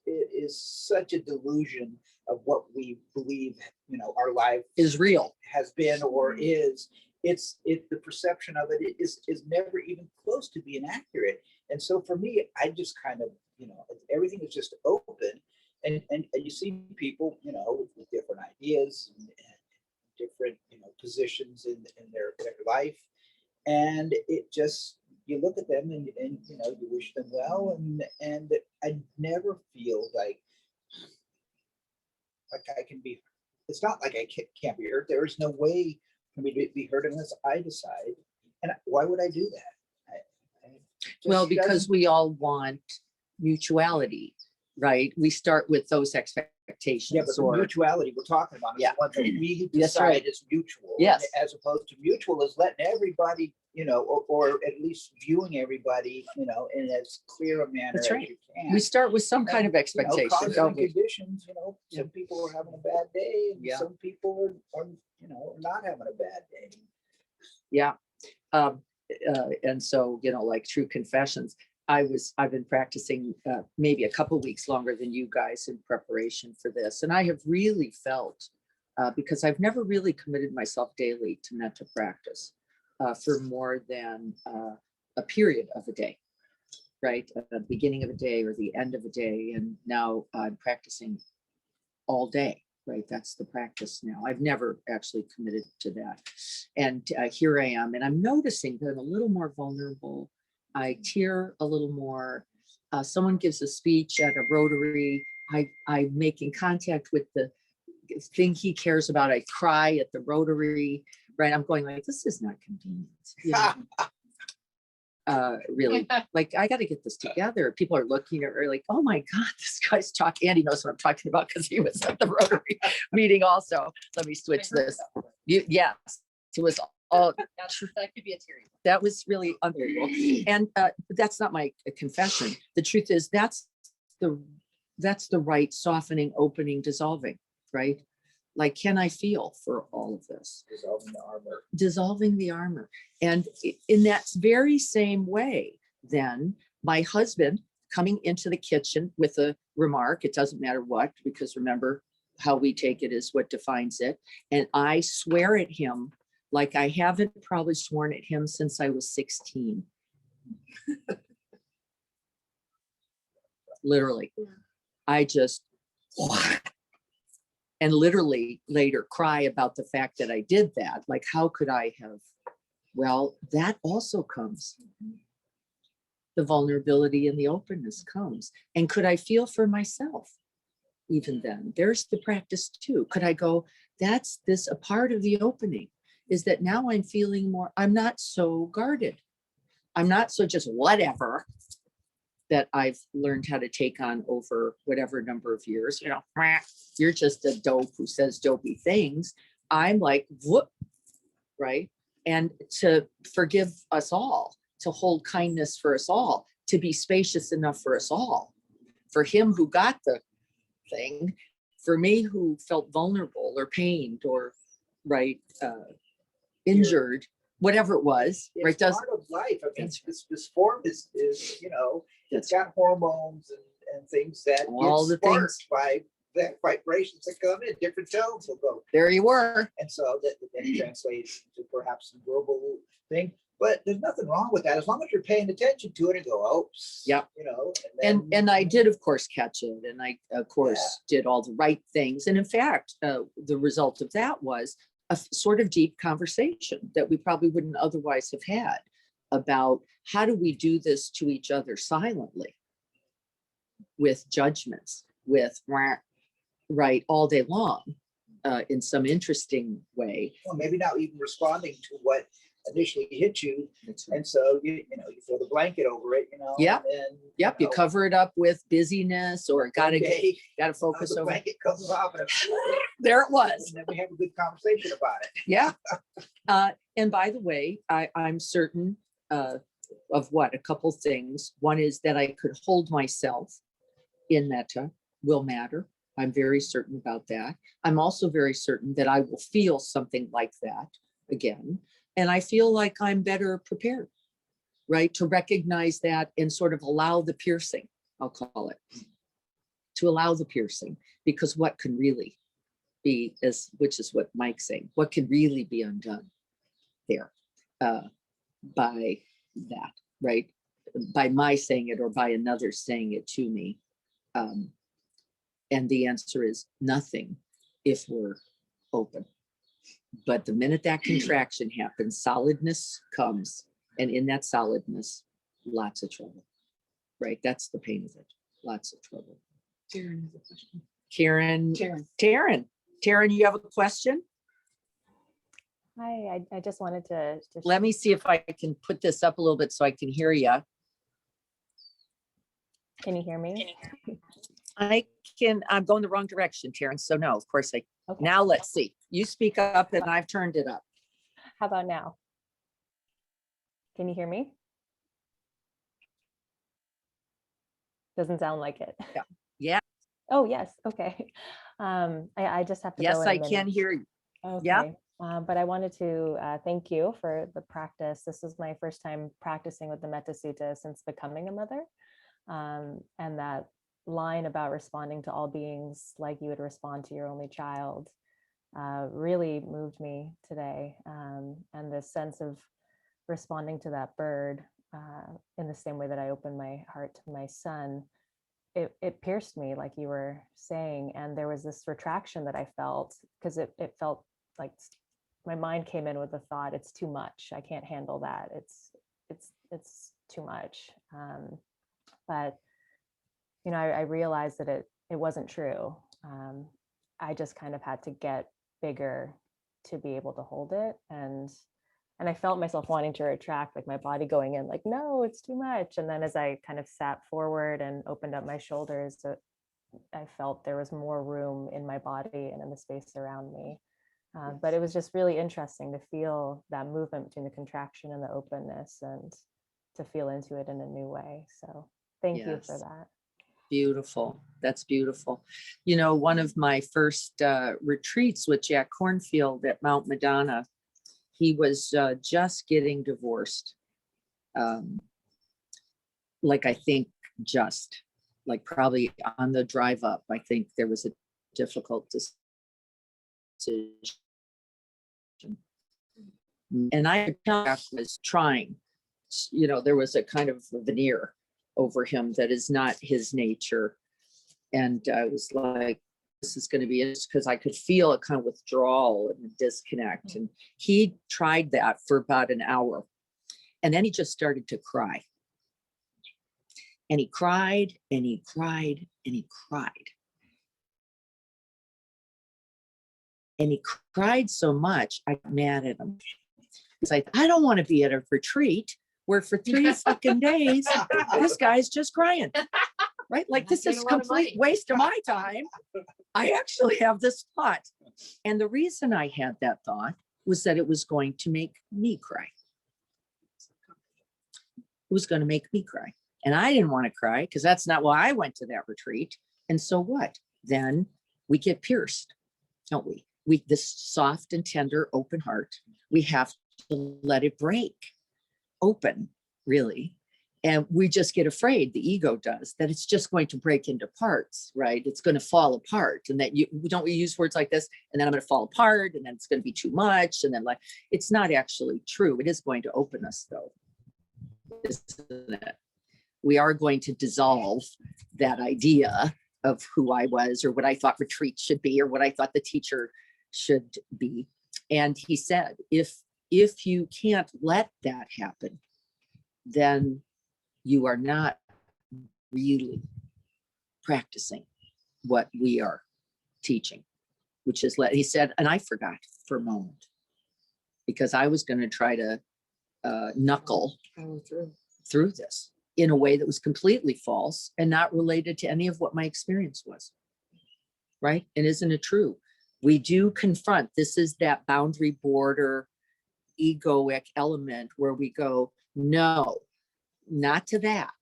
such a delusion of what we believe, you know, our life Is real. has been or is. It's the perception of it is never even close to being accurate. And so for me, I just kind of, you know, everything is just open, and you see people, you know, with different ideas and different, you know, positions in their life, and it just, you look at them and you know, you wish them well, and I never feel like I can be. It's not like I can't be hurt. There is no way for me to be hurt unless I decide. And why would I do that? Well, because we all want mutuality, right? We start with those expectations. Yeah, but the or mutuality we're talking about is Yeah. the one that we That's decide right. is mutual. Yes. As opposed to mutual is letting everybody, you know, or at least viewing everybody, you know, in as clear a manner That's as right. you can. we start with some kind of You know, expectation, causes don't and we? conditions, you know, Yeah. some people are having a bad day, and Yeah. some people are, you know, not having a bad day. Yeah. And so, you know, like true confessions, I've been practicing maybe a couple weeks longer than you guys in preparation for this. And I have really felt, because I've never really committed myself daily to metta practice for more than a period of a day. right? At the beginning of a day or the end of a day. And now I'm practicing all day, right? That's the practice now. I've never actually committed to that. And here I am, and I'm noticing that I'm a little more vulnerable. I tear a little more. Someone gives a speech at a Rotary. I'm making contact with the thing he cares about. I cry at the Rotary, right? I'm going like, this is not convenient. You know? Really, like, I got to get this together. People are looking at her like, oh my God, this guy's talking. Andy knows what I'm talking about because he was at the Rotary meeting also. Let me switch this. Yes, it was all, That could be a teary. that was really unbelievable. And that's not my confession. The truth is that's the right softening, opening, dissolving, right? Like, can I feel for all of this? Dissolving the armor. Dissolving the armor. And in that very same way, then my husband coming into the kitchen with a remark, it doesn't matter what, because remember, how we take it is what defines it. And I swear at him like I haven't probably sworn at him since I was 16. Literally. I just, and literally later cry about the fact that I did that. Like, how could I have? Well, that also comes. The vulnerability and the openness comes. And could I feel for myself? Even then, there's the practice too. Could I go, that's this, a part of the opening is that now I'm feeling more, I'm not so guarded. I'm not so just whatever that I've learned how to take on over whatever number of years, you know, you're just a dope who says dopey things. I'm like, whoop, right? And to forgive us all, to hold kindness for us all, to be spacious enough for us all, for him who got the thing, for me who felt vulnerable or pained or right, injured, whatever it was, right? It's part of life. I mean, this form is, you know, it's got hormones and things that all get the things sparked by that vibrations that come in, different tones will go. there you were. And so that then translates to perhaps some verbal thing. But there's nothing wrong with that as long as you're paying attention to it and go, oops. Yep. You know, And I did, of course, catch it. And I, of course, did all the right things. And in fact, the result of that was a sort of deep conversation that we probably wouldn't otherwise have had about how do we do this to each other silently with judgments, with right all day long in some interesting way. well, maybe not even responding to what initially hit you. That's right. And so you throw the blanket over it, you know. Yep. And Yep, you know, cover it up with busyness or gotta okay, focus the over. blanket comes off and There it was. then we have a good conversation about it. Yeah. And by the way, I'm certain of what, a couple things. One is that I could hold myself in metta will matter. I'm very certain about that. I'm also very certain that I will feel something like that again. And I feel like I'm better prepared, right? To recognize that and sort of allow the piercing, I'll call it, to allow the piercing, because what can really be, which is what Mike's saying, what can really be undone there by that, right? By my saying it or by another saying it to me. And the answer is nothing if we're open. But the minute that contraction happens, solidness comes. And in that solidness, lots of trouble, right? That's the pain of it. Lots of trouble. Taryn has a question. Taryn, you have a question? Hi, I just wanted to Let me see if I can put this up a little bit so I can hear you. Can you hear me? I'm going the wrong direction, Taryn. So no, of course Okay. now let's see. You speak up and I've turned it up. How about now? Can you hear me? Doesn't sound like it. Yeah. Yeah. Oh, yes. Okay. I just have to Yes, go in a I can minute. hear you. Okay. But I wanted to thank you for the practice. This is my first time practicing with the Metta Sutta since becoming a mother. And that line about responding to all beings like you would respond to your only child really moved me today. And this sense of responding to that bird in the same way that I opened my heart to my son, it pierced me, like you were saying. And there was this retraction that I felt, because it felt like my mind came in with the thought, it's too much. I can't handle that. It's too much. But, you know, I realized that it wasn't true. I just kind of had to get bigger to be able to hold it. And I felt myself wanting to retract, like my body going in, like, no, it's too much. And then as I kind of sat forward and opened up my shoulders, I felt there was more room in my body and in the space around me. But it was just really interesting to feel that movement between the contraction and the openness, and to feel into it in a new way. So thank you for Yes. that. Beautiful. That's beautiful. You know, one of my first retreats with Jack Cornfield at Mount Madonna, he was just getting divorced. Like, I think just like probably on the drive up, I think there was a difficult decision. And I was trying, you know, there was a kind of veneer over him that is not his nature. And I was like, this is going to be it, because I could feel a kind of withdrawal and a disconnect. And he tried that for about an hour. And then he just started to cry. And he cried and he cried and he cried. And he cried so much, I got mad at him. Because I don't want to be at a retreat where for 3 fucking days, this guy's just crying. Right? Like, this is a complete waste of my time. I actually have this thought. And the reason I had that thought was that it was going to make me cry. It was going to make me cry. And I didn't want to cry, because that's not why I went to that retreat. And so what? Then we get pierced, don't we? This soft and tender, open heart, we have to let it break open, really. And we just get afraid, the ego does, that it's just going to break into parts, right? It's going to fall apart. And that we use words like this, and then I'm going to fall apart, and then it's going to be too much. And then, like, it's not actually true. It is going to open us, though, isn't it? We are going to dissolve that idea of who I was, or what I thought retreat should be, or what I thought the teacher should be. And he said, if you can't let that happen, then you are not really practicing what we are teaching, which is he said, and I forgot for a moment, because I was going to try to knuckle through this in a way that was completely false and not related to any of what my experience was. Right? And isn't it true? We do confront, this is that boundary border egoic element where we go, no, not to that,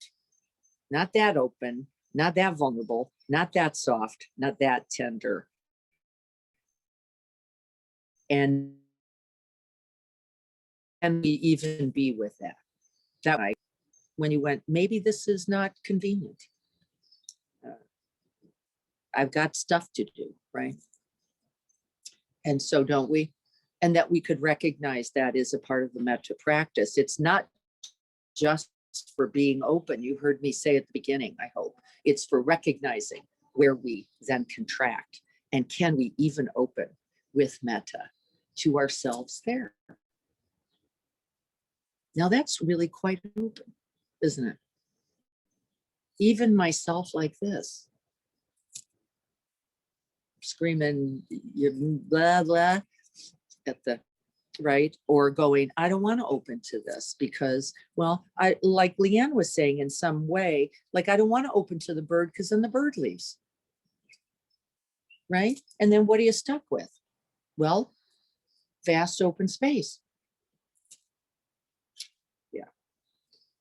not that open, not that vulnerable, not that soft, not that tender. And we even be with that. That night, when you went, maybe this is not convenient. I've got stuff to do, right? And so don't we? And that we could recognize that is a part of the metta practice. It's not just for being open. You heard me say at the beginning, I hope. It's for recognizing where we then contract. And can we even open with metta to ourselves there? Now that's really quite open, isn't it? Even myself like this, screaming, you blah, blah, at the right, or going, I don't want to open to this because, well, I, like Leanne was saying in some way, like, I don't want to open to the bird because then the bird leaves. Right? And then what are you stuck with? Well, vast open space. Yeah.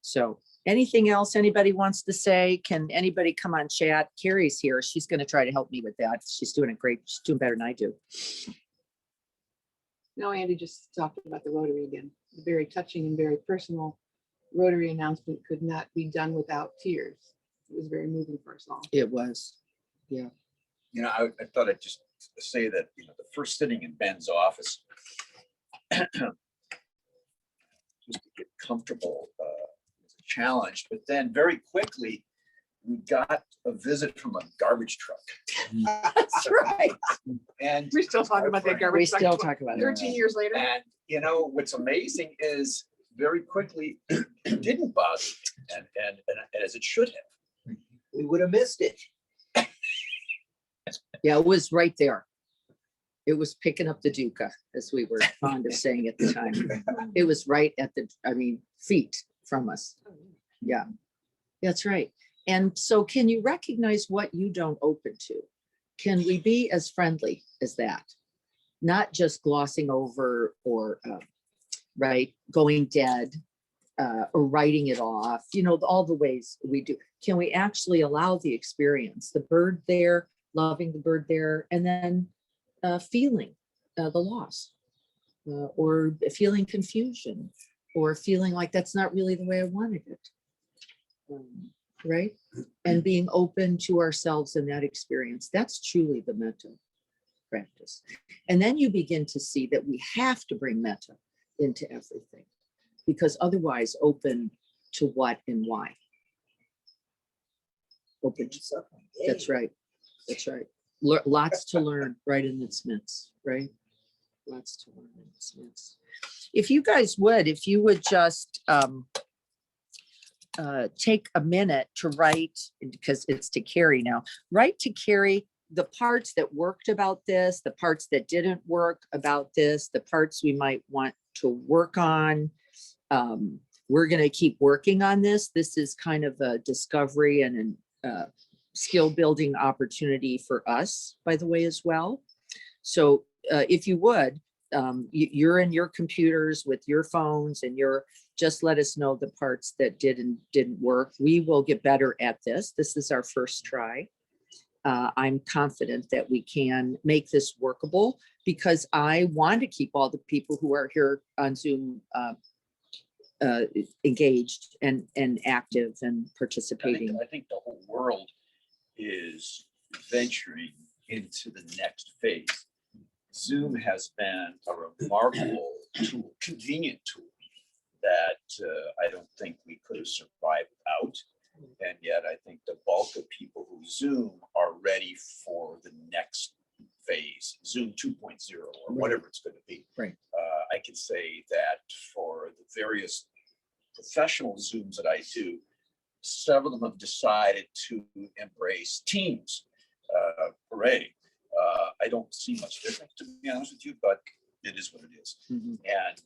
So anything else anybody wants to say? Can anybody come on chat? Carrie's here. She's going to try to help me with that. She's doing it great. She's doing better than I do. No, Andy just talked about the Rotary again. The very touching and very personal Rotary announcement could not be done without tears. It was very moving for us all. It was. Yeah. You know, I thought I'd just say that, you know, the first sitting in Ben's office, just to get comfortable challenged, but then very quickly, we got a visit from a garbage truck. That's right. And, We're still talking about that We garbage. truck still talk about it. 13 years later. and you know, what's amazing is very quickly, it didn't bother me, and as it should have. We would have missed it. Yeah, it was right there. It was picking up the Duca, as we were fond of saying at the time. It was right at the, I mean, feet from us. Yeah, that's right. And so can you recognize what you don't open to? Can we be as friendly as that? Not just glossing over or, right, going dead or writing it off, you know, all the ways we do. Can we actually allow the experience, the bird there, loving the bird there, and then feeling the loss or feeling confusion or feeling like that's not really the way I wanted it. Right? And being open to ourselves in that experience. That's truly the metta practice. And then you begin to see that we have to bring metta into everything, because otherwise open to what and why. Open to, that's right. That's right. Lots to learn right in its midst, right? Lots to learn in its midst. If you guys would, if you would just take a minute to write, because it's to Carrie now, write to Carrie the parts that worked about this, the parts that didn't work about this, the parts we might want to work on. We're going to keep working on this. This is kind of a discovery and a skill building opportunity for us, by the way, as well. So if you would, you're in your computers with your phones and just let us know the parts that didn't work. We will get better at this. This is our first try. I'm confident that we can make this workable, because I want to keep all the people who are here on Zoom engaged and active and participating. I think the whole world is venturing into the next phase. Zoom has been a remarkable tool, convenient tool that I don't think we could have survived without. And yet I think the bulk of people who Zoom are ready for the next phase, Zoom 2.0 or whatever it's going to be. Right. I can say that for the various professional Zooms that I do, several of them have decided to embrace Teams. Hooray. I don't see much difference, to be honest with you, but it is what it is. Mhm. And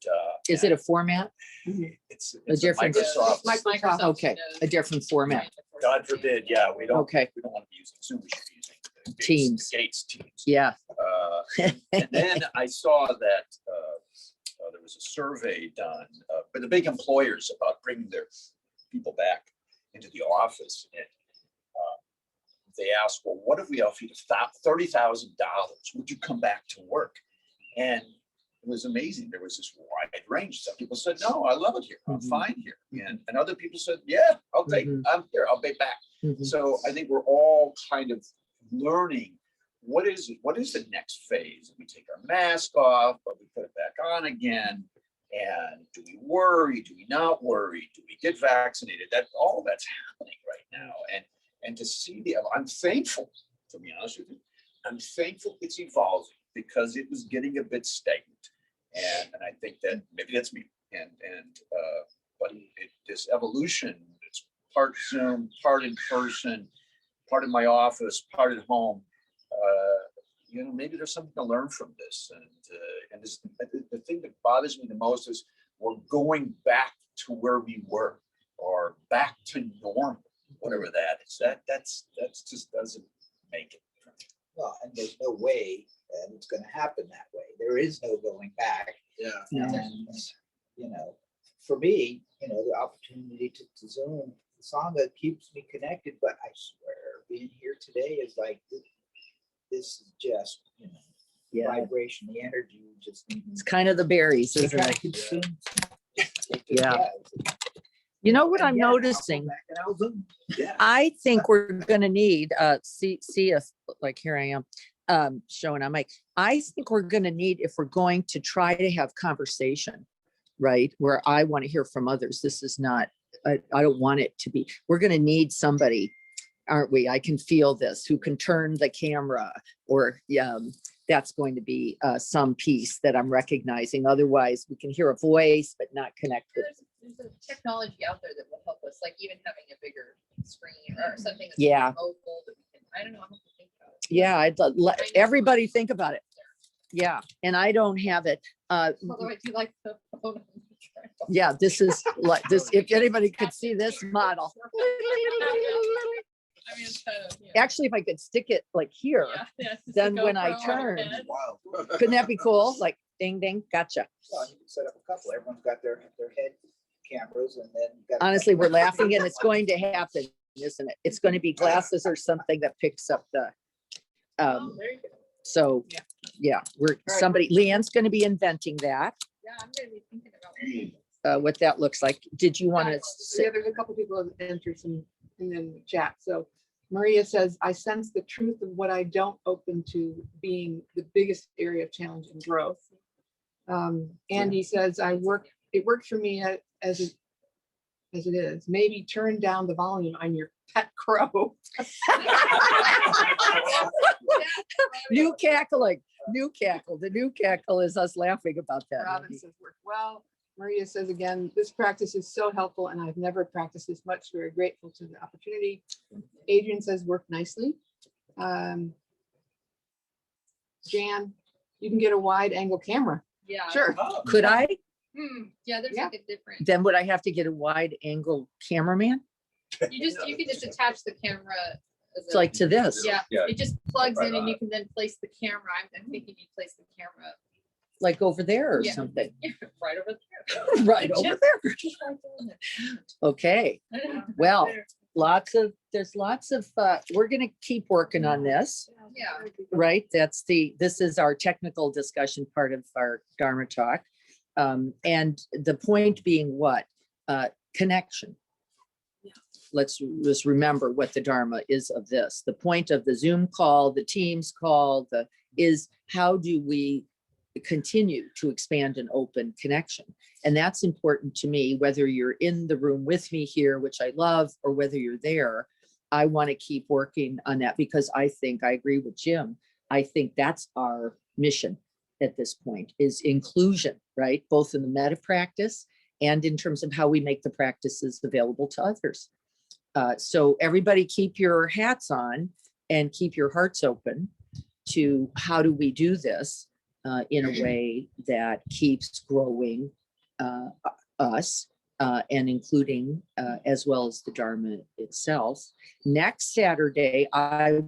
Is it a format? it's a different- Microsoft. Microsoft. Okay, a different format. God forbid, yeah, we don't Okay, want to be using Zoom, we should be using Teams. Gates Teams. yeah. And then I saw that there was a survey done by the big employers about bringing their people back into the office. And they asked, well, what if we offer you $30,000? Would you come back to work? And it was amazing. There was this wide range. Some people said, no, I love it here. I'm Mhm. fine here. And other people said, yeah, I'll take, Mhm. I'm here, I'll be back. Mhm. So I think we're all kind of learning what is the next phase? We take our mask off, but we put it back on again. And do we worry? Do we not worry? Do we get vaccinated? That all that's happening right now. And to see I'm thankful, to be honest with you. I'm thankful it's evolving, because it was getting a bit stagnant. And I think that maybe that's me. But this evolution, it's part Zoom, part in person, part in my office, part at home. Maybe there's something to learn from this. And the thing that bothers me the most is we're going back to where we were, or back to normal, whatever that is. That just doesn't make it. Well, and there's no way that it's gonna happen that way. There is no going back. Yeah. And, for me, the opportunity to Zoom, the Sangha keeps me connected, but I swear being here today is like, this is just, Yeah. vibration, the energy, just. It's kind of the berries, They isn't try it? to consume. Yeah. You know what And I'm yet, I'll go noticing? back and I'll Zoom. Yeah. I think we're gonna need, see if, like, here I am, showing on mic. I think we're gonna need, if we're going to try to have conversation, right, where I want to hear from others. This is not I don't want it to be, we're gonna need somebody, aren't we? I can feel this, who can turn the camera, or, that's going to be some piece that I'm recognizing. Otherwise, we can hear a voice, but not connect with. There's a technology out there that will help us, like even having a bigger screen or something. That's Yeah. mobile that we can, I don't know, I'll have to think about it. Yeah, let everybody think about it. Yeah, and I don't have it. Although I do like the phone. on the trail. Yeah, this is like this, if anybody could see this model. I mean, it's kind of, yeah. Actually, if I could stick it like here, Yeah, yeah, it's just then a when I GoPro on turn- your head. Wow. couldn't that be cool? Like ding, ding, gotcha. Well, you can set up a couple. Everyone's got their head cameras and then. you've got a Honestly, couple- we're laughing and it's going to happen, isn't it? It's going to be glasses or something that picks up the, Oh, there you go. so, Yeah. yeah, somebody, Leanne's going to be inventing that, Yeah, I'm gonna be thinking about. what that looks like. Did you want to Yeah, say? there's a couple people that entered some in the chat. So Maria says, I sense the truth of what I don't open to being the biggest area of challenge and growth. Andy says, it works for me as it is. Maybe turn down the volume on your pet crow. New cackling, new cackle. The new cackle is us laughing about that. Robin Andy. says, work well. Maria says again, this practice is so helpful and I've never practiced this much. Very grateful to the opportunity. Adrian says, work nicely. Jan, you can get a wide angle camera. Yeah. Sure. Could I? Yeah, there's Yeah. like a different, Then would I have to get a wide angle cameraman? you can just attach the camera. as It's a- like to this, Yeah, Yeah. it just plugs Right in and on you can then place the camera. I'm thinking you place the camera like over there or Yeah. something, right over there. right over there. Just right there in Okay, there. well, There. there's lots of, we're gonna keep working on this, Yeah. right? This is our technical discussion part of our Dharma talk. And the point being what? Connection. Let's just remember what the Dharma is of this. The point of the Zoom call, the Teams call, is how do we continue to expand an open connection? And that's important to me, whether you're in the room with me here, which I love, or whether you're there. I want to keep working on that because I think I agree with Jim. I think that's our mission at this point, is inclusion, right? Both in the meta practice and in terms of how we make the practices available to others. So everybody keep your hats on and keep your hearts open to how do we do this in a way that keeps growing us and including as well as the Dharma itself. Next Saturday, I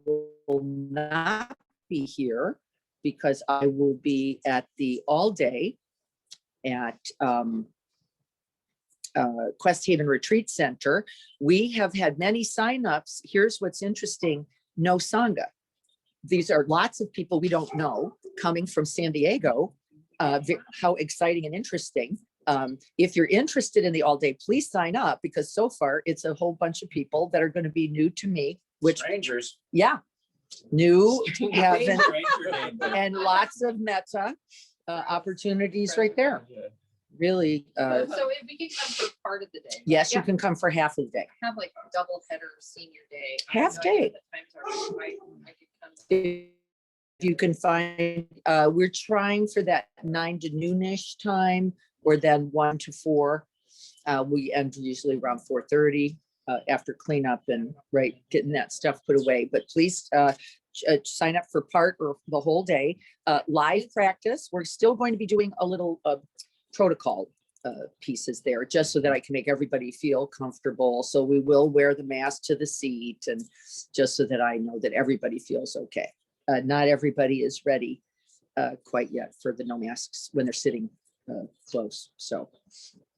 will not be here because I will be at the all day at Quest Haven Retreat Center. We have had many signups. Here's what's interesting, no Sangha. These are lots of people we don't know coming from San Diego. How exciting and interesting. If you're interested in the all day, please sign up because so far it's a whole bunch of people that are going to be new to me, which, Strangers. yeah, new, haven't, Stranger and lots of metta opportunities right there. Really, So if we can come for part of the day. yes, you Yeah. can come for half of the day. Have like double header senior day. I have Half no idea day. what the times are, but I could come. If you can find, we're trying for that 9 to noonish time, or then 1 to 4. We end usually around 4:30 after cleanup and right, getting that stuff put away. But please sign up for part or the whole day. Live practice, we're still going to be doing a little protocol pieces there, just so that I can make everybody feel comfortable. So we will wear the mask to the seat, and just so that I know that everybody feels okay. Not everybody is ready quite yet for the no masks when they're sitting close. So,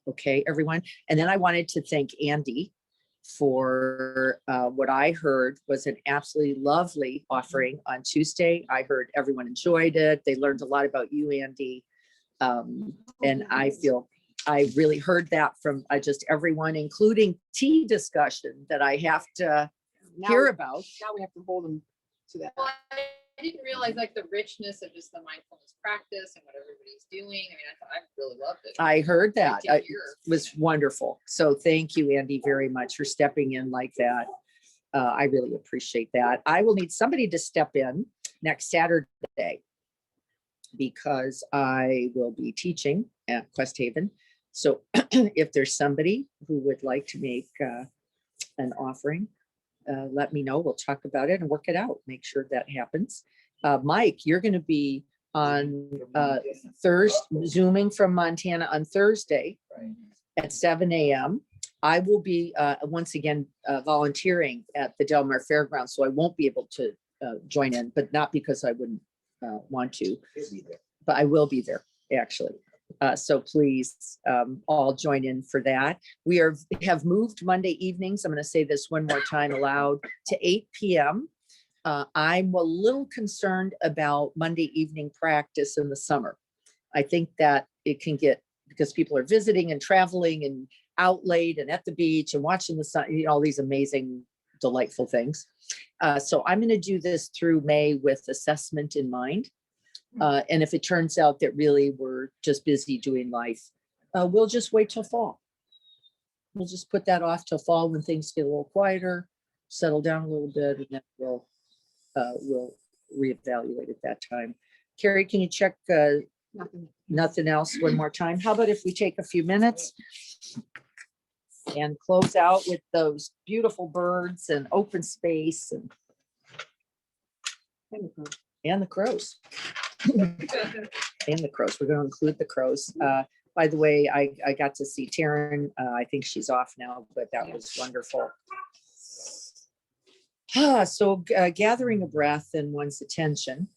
okay, everyone. And then I wanted to thank Andy for what I heard was an absolutely lovely offering on Tuesday. I heard everyone enjoyed it. They learned a lot about you, Andy. And I feel I really heard that from just everyone, including tea discussion that I have to Now hear about. now we have to hold them to that. Well, didn't realize like the richness of just the mindfulness practice and what everybody's doing. I mean, I really loved it. I heard that. Great to It hear. was wonderful. So thank you, Andy, very much for stepping in like that. I really appreciate that. I will need somebody to step in next Saturday because I will be teaching at Quest Haven. So if there's somebody who would like to make an offering, let me know. We'll talk about it and work it out. Make sure that happens. Mike, you're going to be on Thursday, Zooming from Montana on Thursday Right. at 7 a.m. I will be once again volunteering at the Del Mar Fairgrounds, so I won't be able to join in, but not because I wouldn't want to, He'll be there. but I will be there actually. So please all join in for that. We have moved Monday evenings. I'm going to say this one more time aloud to 8 p.m. I'm a little concerned about Monday evening practice in the summer. I think that it can get, because people are visiting and traveling and out late and at the beach and watching the sun, you know, all these amazing, delightful things. So I'm going to do this through May with assessment in mind. And if it turns out that really we're just busy doing life, we'll just wait till fall. We'll just put that off till fall when things get a little quieter, settle down a little bit, and then we'll reevaluate at that time. Carrie, can you check nothing else one more time? How about if we take a few minutes and close out with those beautiful birds and open space and the crows. And the crows. We're going to include the crows. By the way, I got to see Taryn. I think she's off now, but that was wonderful. So gathering a breath and one's attention.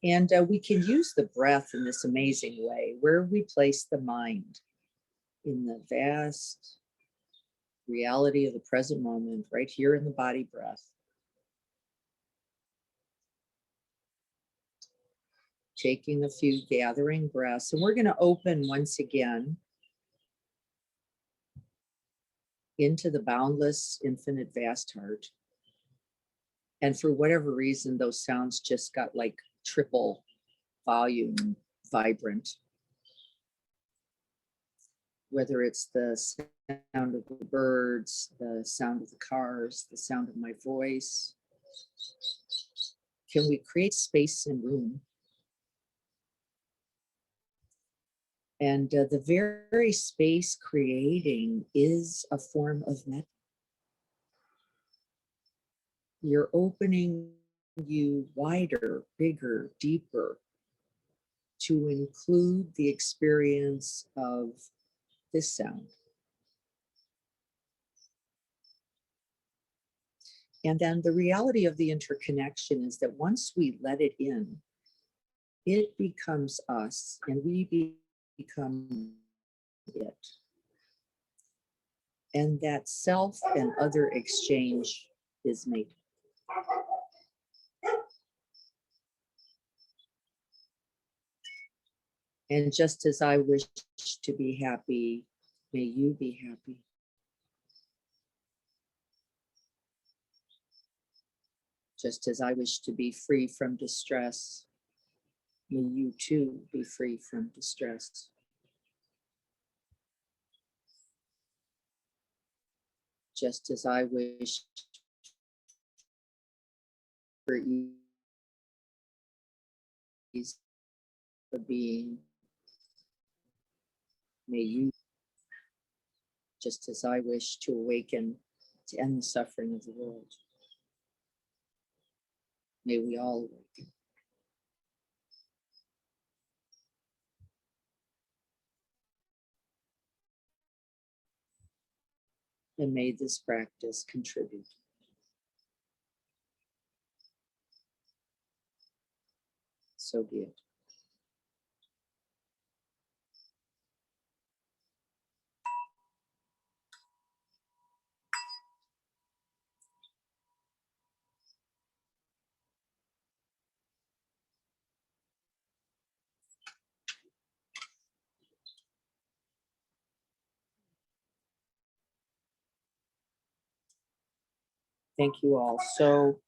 And we can use the breath in this amazing way where we place the mind in the vast reality of the present moment, right here in the body breath. Taking a few gathering breaths, and we're going to open once again into the boundless, infinite, vast heart. And for whatever reason, those sounds just got like triple volume, vibrant. Whether it's the sound of the birds, the sound of the cars, the sound of my voice. Can we create space and room? And the very space creating is a form of metta. You're opening you wider, bigger, deeper to include the experience of this sound. And then the reality of the interconnection is that once we let it in, it becomes us and we become it. And that self and other exchange is made. And just as I wish to be happy, may you be happy. Just as I wish to be free from distress, may you too be free from distress. Just as I wish for ease of being, may you, just as I wish to awaken to end the suffering of the world, may we all awaken. And may this practice contribute. So be it. Thank you all. So